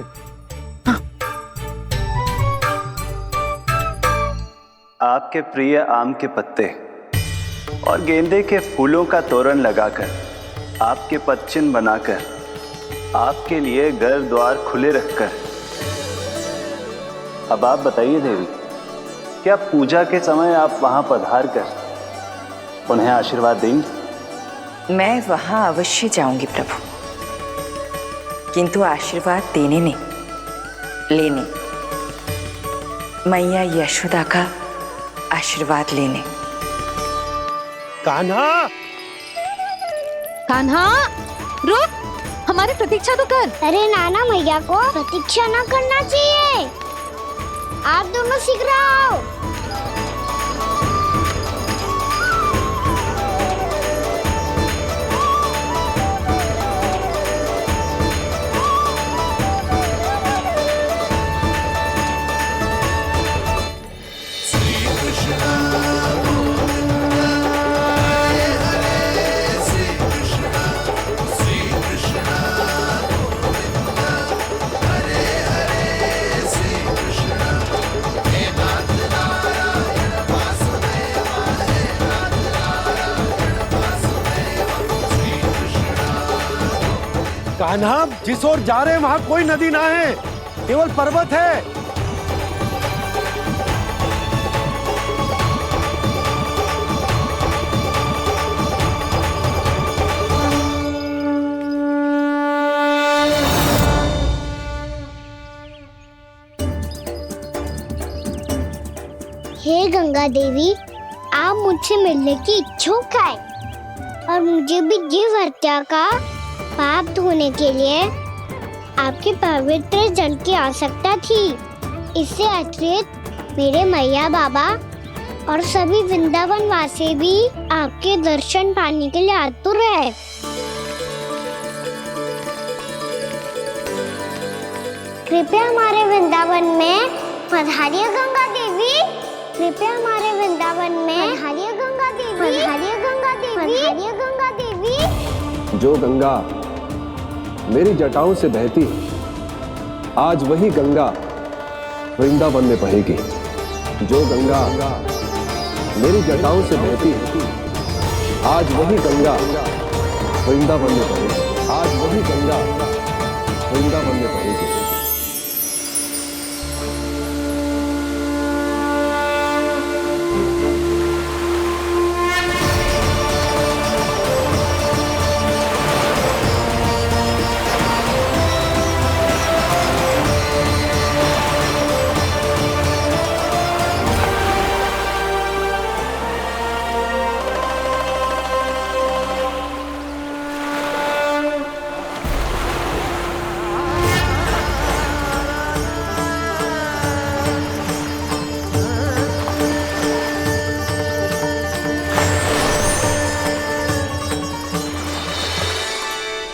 आपके प्रिय आम के पत्ते और गेंदे के फूलों का तोरण लगाकर, आपके पदचिन्ह बनाकर, आपके लिए घर द्वार खुले रखकर, अब आप बताइए देवी, क्या पूजा के समय आप वहां पधार कर उन्हें आशीर्वाद देंगे? मैं वहां अवश्य जाऊंगी प्रभु, किंतु आशीर्वाद देने नहीं, लेने। मैया यशोदा का आशीर्वाद लेने। कान्हा, कान्हा रुक, हमारी प्रतीक्षा तो कर। अरे नाना, मैया को प्रतीक्षा ना करना चाहिए। आप दोनों सीख रहे हो। कान्हा, जिस ओर जा रहे हैं वहां कोई नदी ना है, केवल पर्वत है। हे गंगा देवी, आप मुझसे मिलने की इच्छुक है और मुझे भी जीव हत्या का पाप धोने के लिए आपके पवित्र जल की आवश्यकता थी। इससे अतिरिक्त मेरे मैया बाबा और सभी वृंदावन वासी भी आपके दर्शन पाने के लिए आतुर है। कृपया हमारे वृंदावन में पधारिए गंगा देवी। कृपया हमारे वृंदावन में पधारिए गंगा देवी। पधारिए गंगा देवी। पधारिए गंगा देवी। जो गंगा मेरी जटाओं से बहती है, आज वही गंगा वृंदावन में बहेगी। जो गंगा मेरी जटाओं से बहती है, आज वही गंगा वृंदावन में बहेगी। आज वही गंगा वृंदावन में बहेगी।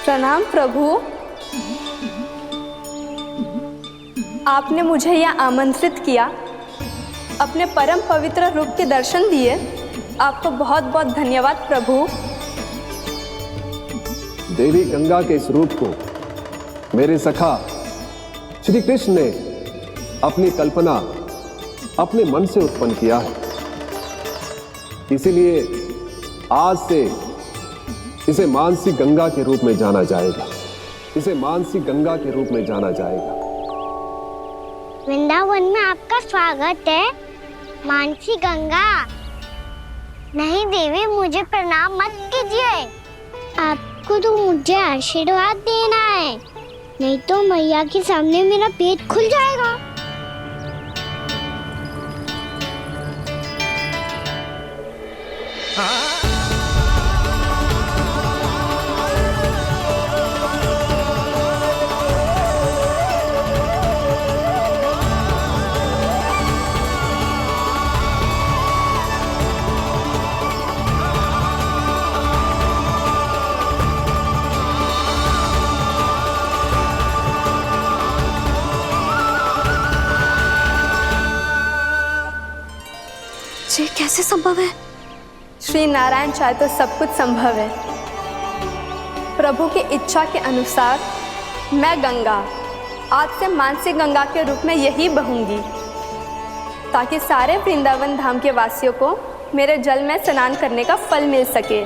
प्रणाम प्रभु। आपने मुझे यह आमंत्रित किया, अपने परम पवित्र रूप के दर्शन दिए। आपको बहुत बहुत धन्यवाद प्रभु। देवी गंगा के इस रूप को मेरे सखा श्री कृष्ण ने अपनी कल्पना अपने मन से उत्पन्न किया है। इसीलिए आज से इसे मानसी गंगा के रूप में जाना जाएगा। इसे मानसी गंगा के रूप में जाना जाएगा। वृंदावन में आपका स्वागत है मानसी गंगा। नहीं देवी, मुझे प्रणाम मत कीजिए। आपको तो मुझे आशीर्वाद देना है, नहीं तो मैया के सामने मेरा पेट खुल जाएगा। ये कैसे संभव है? श्री नारायण चाहे तो सब कुछ संभव है। प्रभु की इच्छा के अनुसार मैं गंगा आज से मानसी गंगा के रूप में यही बहूंगी, ताकि सारे वृंदावन धाम के वासियों को मेरे जल में स्नान करने का फल मिल सके।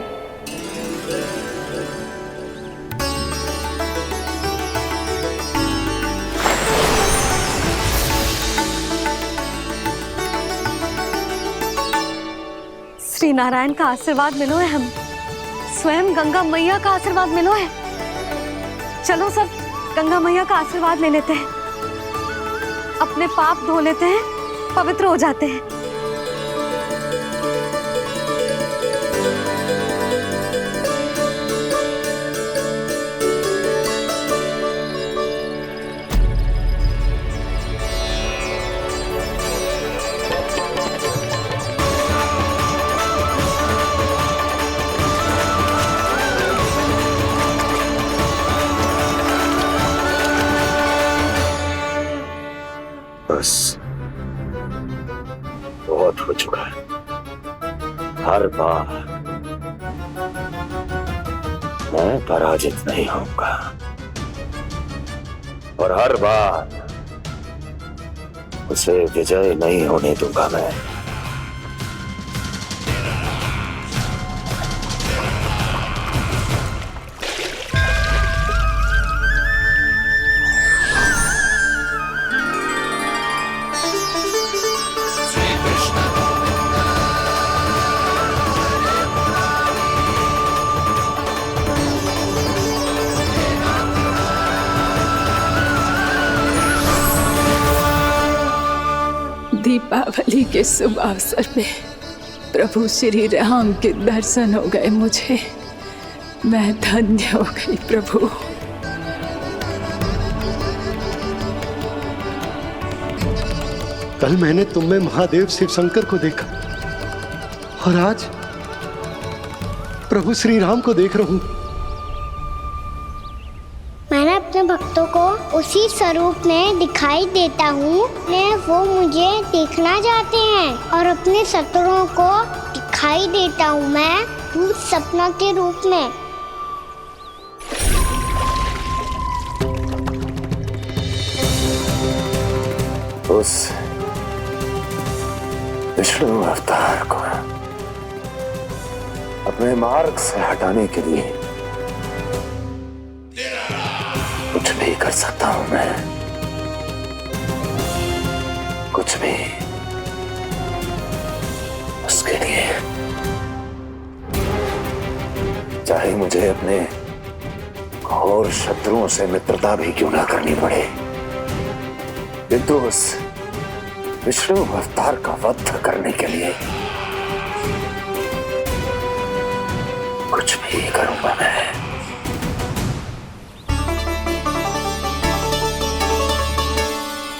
श्री नारायण का आशीर्वाद मिलो है, हम स्वयं गंगा मैया का आशीर्वाद मिलो है। चलो सब गंगा मैया का आशीर्वाद ले लेते हैं, अपने पाप धो लेते हैं, पवित्र हो जाते हैं। बस बहुत हो चुका है। हर बार मैं पराजित नहीं होऊंगा और हर बार उसे विजय नहीं होने दूंगा मैं। दीपावली के शुभ अवसर में प्रभु श्री राम के दर्शन हो गए मुझे। मैं धन्य हो गई प्रभु। कल मैंने तुम में महादेव शिव शंकर को देखा और आज प्रभु श्री राम को देख रहा हूं। मैंने अपने भक्तों को उसी स्वरूप में दिखाई देता हूँ, वो मुझे देखना चाहते हैं और अपने शत्रुओं को दिखाई देता हूँ मैं भूत सपना के रूप में। उस विष्णु अवतार को अपने मार्ग से हटाने के लिए कुछ भी कर सकता हूं मैं, कुछ भी। उसके लिए चाहे मुझे अपने घोर शत्रुओं से मित्रता भी क्यों ना करनी पड़े, किंतु उस विष्णु अवतार का वध करने के लिए कुछ भी करूंगा मैं।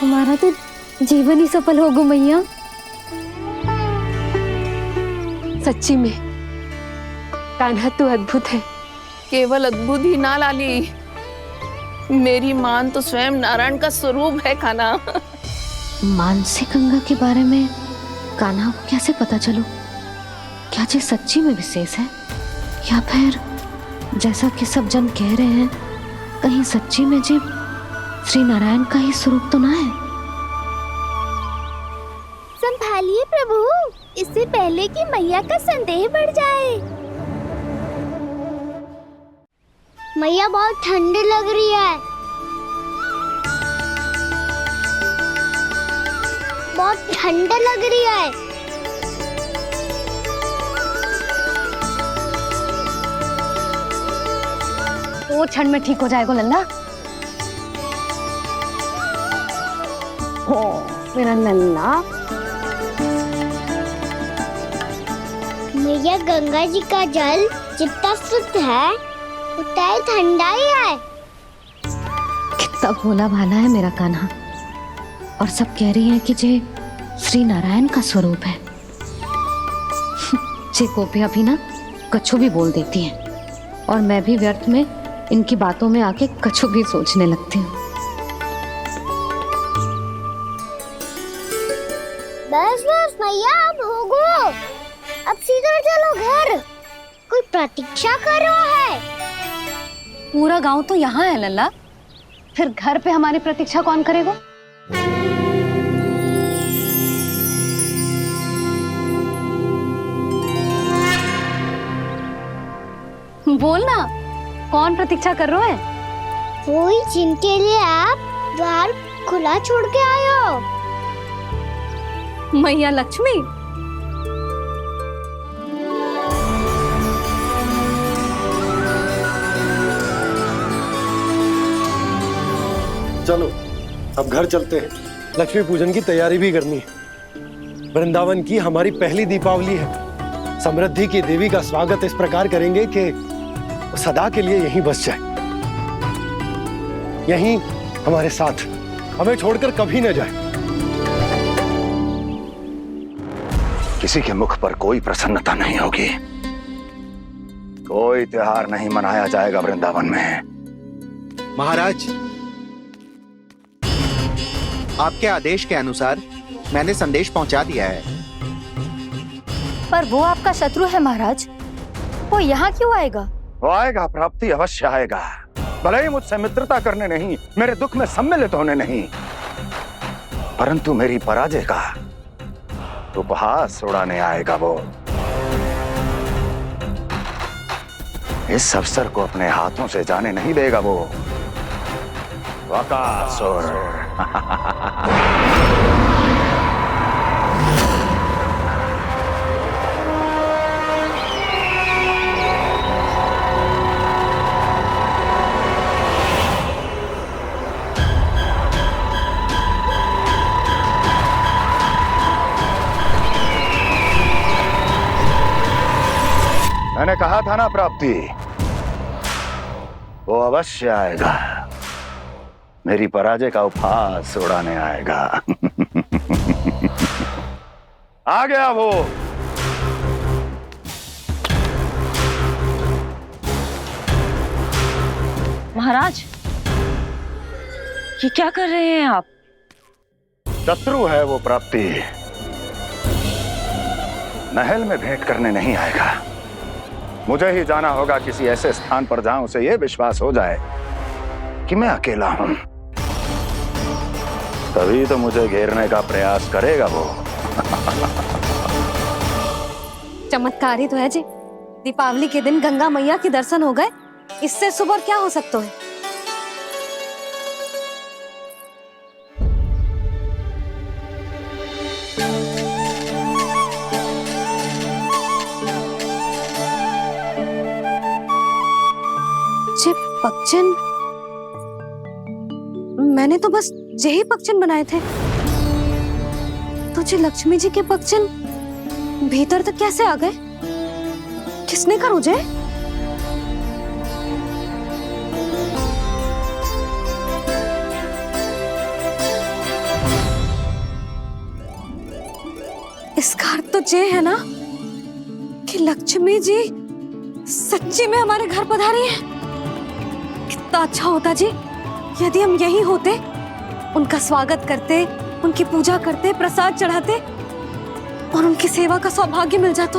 हमारा तो जीवन ही सफल होगा मैया। सच्ची में कान्हा तो अद्भुत है। केवल अद्भुत ही ना लाली, मेरी मान तो स्वयं नारायण का स्वरूप है कान्हा। मानसी गंगा के बारे में कान्हा को कैसे पता चलो? क्या ये सच्ची में विशेष है या फिर जैसा कि सब जन कह रहे हैं कहीं सच्ची में जी श्री नारायण का ही स्वरूप तो ना है? संभालिए प्रभु, इससे पहले कि मैया का संदेह बढ़ जाए। मैया बहुत ठंडी लग रही है, बहुत ठंडा लग रही है। वो ठंड में ठीक हो जाएगा लल्ला। हो मेरा लल्ला। मैया गंगा जी का जल जितना शुद्ध है उतना ही ठंडा ही है। कितना भोला भाला है मेरा कान्हा। और सब कह रही हैं कि ये श्री नारायण का स्वरूप है। जे गोपियां भी ना कछु भी बोल देती हैं और मैं भी व्यर्थ में इनकी बातों में आके कछु भी सोचने लगती हूँ। बस बस मैया, अब हो गो, अब सीधा चलो घर। कोई प्रतीक्षा कर रहा है। पूरा गांव तो यहाँ है लल्ला, फिर घर पे हमारी प्रतीक्षा कौन करेगा? बोल ना, कौन प्रतीक्षा कर रहे हैं? वही जिनके लिए आप द्वार खुला छोड़ के आए हो। मैया लक्ष्मी। चलो अब घर चलते हैं, लक्ष्मी पूजन की तैयारी भी करनी है। वृंदावन की हमारी पहली दीपावली है। समृद्धि की देवी का स्वागत इस प्रकार करेंगे कि वो सदा के लिए यहीं बस जाए, यहीं हमारे साथ, हमें छोड़कर कभी न जाए। किसी के मुख पर कोई प्रसन्नता नहीं होगी, कोई त्योहार नहीं मनाया जाएगा वृंदावन में। महाराज, आपके आदेश के अनुसार मैंने संदेश पहुंचा दिया है। पर वो आपका शत्रु है महाराज, वो यहाँ क्यों आएगा? वो आएगा, प्राप्ति अवश्य आएगा। भले ही मुझसे मित्रता करने नहीं, मेरे दुख में सम्मिलित होने नहीं, परंतु मेरी पराजय का उपहास उड़ाने आएगा वो। इस अवसर को अपने हाथों से जाने नहीं देगा वो। बकासुर। मैंने कहा था ना प्राप्ति, वो अवश्य आएगा, मेरी पराजय का उपहास उड़ाने आएगा। आ गया वो। महाराज, ये क्या कर रहे हैं आप? शत्रु है वो प्राप्ति, महल में भेंट करने नहीं आएगा। मुझे ही जाना होगा किसी ऐसे स्थान पर जहां उसे यह विश्वास हो जाए कि मैं अकेला हूं, तभी तो मुझे घेरने का प्रयास करेगा वो। चमत्कार ही तो है जी, दीपावली के दिन गंगा मैया के दर्शन हो गए, इससे शुभ और क्या हो सकता है। पक्षन, मैंने तो बस यही पक्षन बनाए थे, तुझे लक्ष्मी जी के पक्षन भीतर तक कैसे आ गए? किसने कर मुझे? इसका अर्थ तो ये है ना कि लक्ष्मी जी सच्ची में हमारे घर पधारी है। कितना अच्छा होता जी यदि हम यहीं होते, उनका स्वागत करते, उनकी पूजा करते, प्रसाद चढ़ाते और उनकी सेवा का सौभाग्य मिल जाता।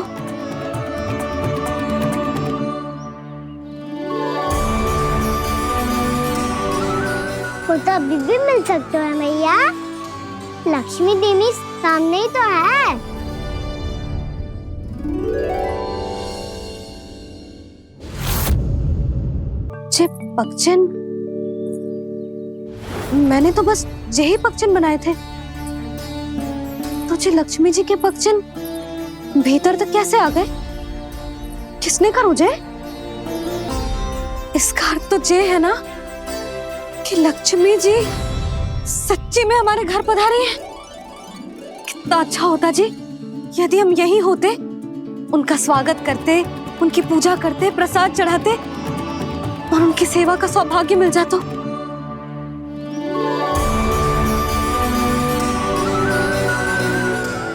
वो तो अभी भी मिल सकते हैं मैया, लक्ष्मी देवी सामने ही तो है। पक्षन, मैंने तो बस यही पक्षन बनाए थे, तुझे लक्ष्मी जी के पक्षन भीतर तक कैसे आ गए? किसने कर मुझे? इसका अर्थ तो ये है ना कि लक्ष्मी जी सच्ची में हमारे घर पधारी है। कितना अच्छा होता जी यदि हम यहीं होते, उनका स्वागत करते, उनकी पूजा करते, प्रसाद चढ़ाते और उनकी सेवा का सौभाग्य मिल जाता।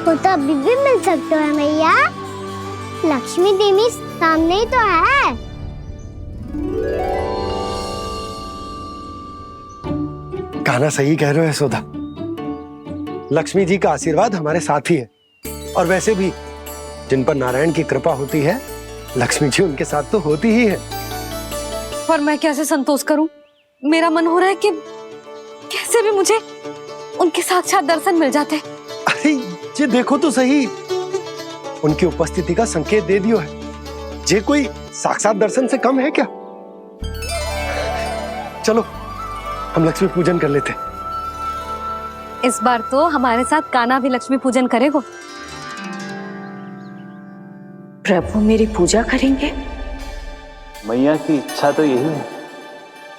वो तो अभी भी मिल सकते हैं मैया, लक्ष्मी देवी सामने ही तो है। कान्हा सही कह रहे हो यशोदा, लक्ष्मी जी का आशीर्वाद हमारे साथ ही है, और वैसे भी जिन पर नारायण की कृपा होती है, लक्ष्मी जी उनके साथ तो होती ही है। पर मैं कैसे संतोष करूं? मेरा मन हो रहा है कि कैसे भी मुझे उनके साक्षात दर्शन मिल जाते। अरे ये देखो तो सही, उनकी उपस्थिति का संकेत दे दियो है। ये कोई साक्षात दर्शन से कम है क्या? चलो हम लक्ष्मी पूजन कर लेते। इस बार तो हमारे साथ कान्हा भी लक्ष्मी पूजन करेगा। प्रभु मेरी पूजा करेंगे? मैया की इच्छा तो यही है।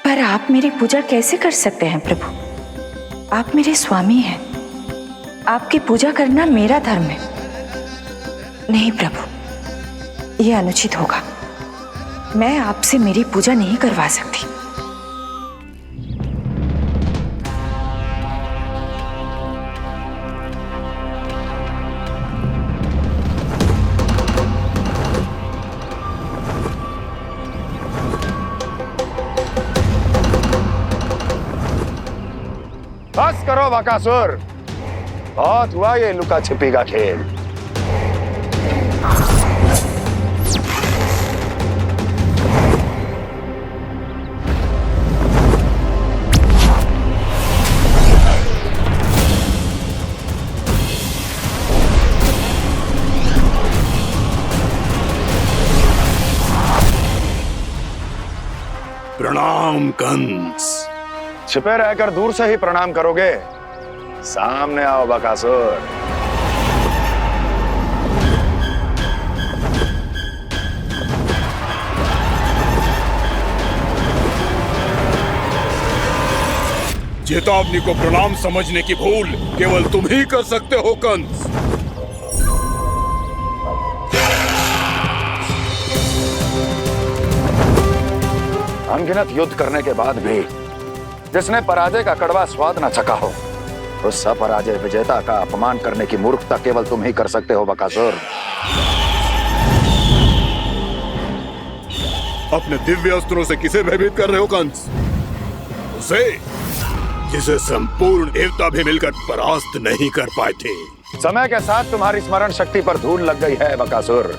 पर पर आप मेरी पूजा कैसे कर सकते हैं प्रभु? आप मेरे स्वामी हैं। आपकी पूजा करना मेरा धर्म है। नहीं प्रभु, यह अनुचित होगा। मैं आपसे मेरी पूजा नहीं करवा सकती। बस करो बकासुर, बहुत हुआ ये लुका छिपी का खेल। प्रणाम कंस। छिपे रहकर दूर से ही प्रणाम करोगे? सामने आओ बकासुर। चेतावनी को प्रणाम समझने की भूल केवल तुम ही कर सकते हो कंस। अनगिनत युद्ध करने के बाद भी जिसने पराजय का कड़वा स्वाद न चखा हो, उस अपराजय विजेता का अपमान करने की मूर्खता केवल तुम ही कर सकते हो बकासुर। अपने दिव्य अस्त्रों से किसे भयभीत कर रहे हो कंस? उसे जिसे संपूर्ण देवता भी मिलकर परास्त नहीं कर पाए थे। समय के साथ तुम्हारी स्मरण शक्ति पर धूल लग गई है बकासुर।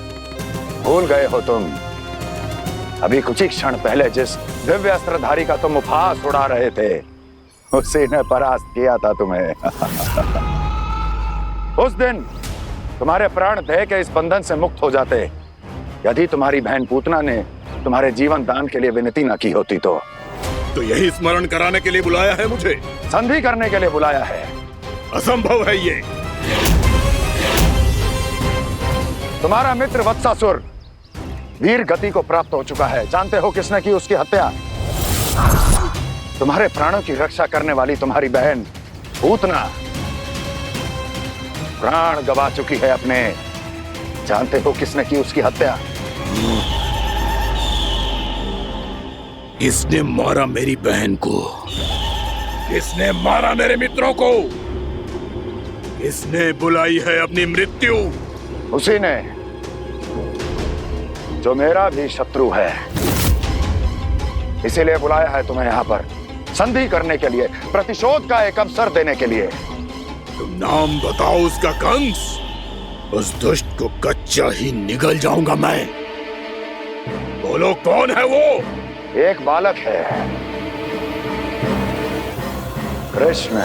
भूल गए हो तुम अभी कुछ ही क्षण पहले जिस दिव्य अस्त्रधारी का तुम उपहास उड़ा रहे थे, उसी ने परास्त किया था तुम्हें। उस दिन तुम्हारे प्राण देह के इस बंधन से मुक्त हो जाते यदि तुम्हारी बहन पूतना ने तुम्हारे जीवन दान के लिए विनती न की होती तो यही स्मरण कराने के लिए बुलाया है मुझे? संधि करने के लिए बुलाया है। असंभव है ये। तुम्हारा मित्र वत्सासुर वीर गति को प्राप्त हो चुका है। जानते हो किसने की उसकी हत्या? तुम्हारे प्राणों की रक्षा करने वाली तुम्हारी बहन पूतना प्राण गवा चुकी है अपने। जानते हो किसने की उसकी हत्या? किसने मारा मेरी बहन को? किसने मारा मेरे मित्रों को? किसने बुलाई है अपनी मृत्यु? उसी ने जो मेरा भी शत्रु है। इसीलिए बुलाया है तुम्हें यहाँ पर संधि करने के लिए, प्रतिशोध का एक अवसर देने के लिए। तुम नाम बताओ उसका कंस। उस दुष्ट को कच्चा ही निगल जाऊंगा मैं। बोलो कौन है वो? एक बालक है, कृष्ण।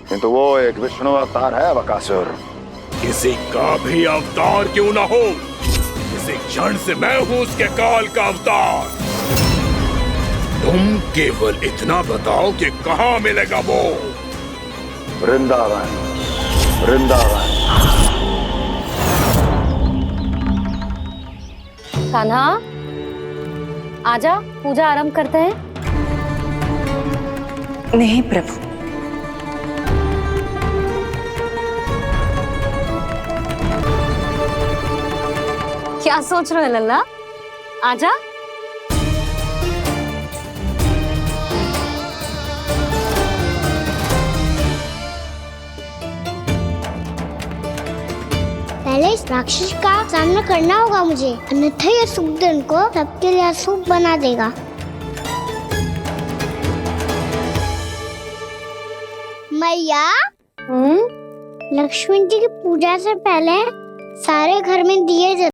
किंतु वो एक विष्णु अवतार है बकासुर। किसी का भी अवतार क्यों ना हो, इसी क्षण से मैं हूं उसके काल का अवतार। तुम केवल इतना बताओ कि कहां मिलेगा वो? वृंदावन। वृंदावन। कान्हा, आजा, पूजा आरंभ करते हैं। नहीं प्रभु, क्या सोच रहे हो लल्ला? आजा। पहले इस राक्षस का सामना करना होगा मुझे, अन्यथा ये शुभ दिन को सबके लिए अशुभ बना देगा। मैया, लक्ष्मी जी की पूजा से पहले सारे घर में दिए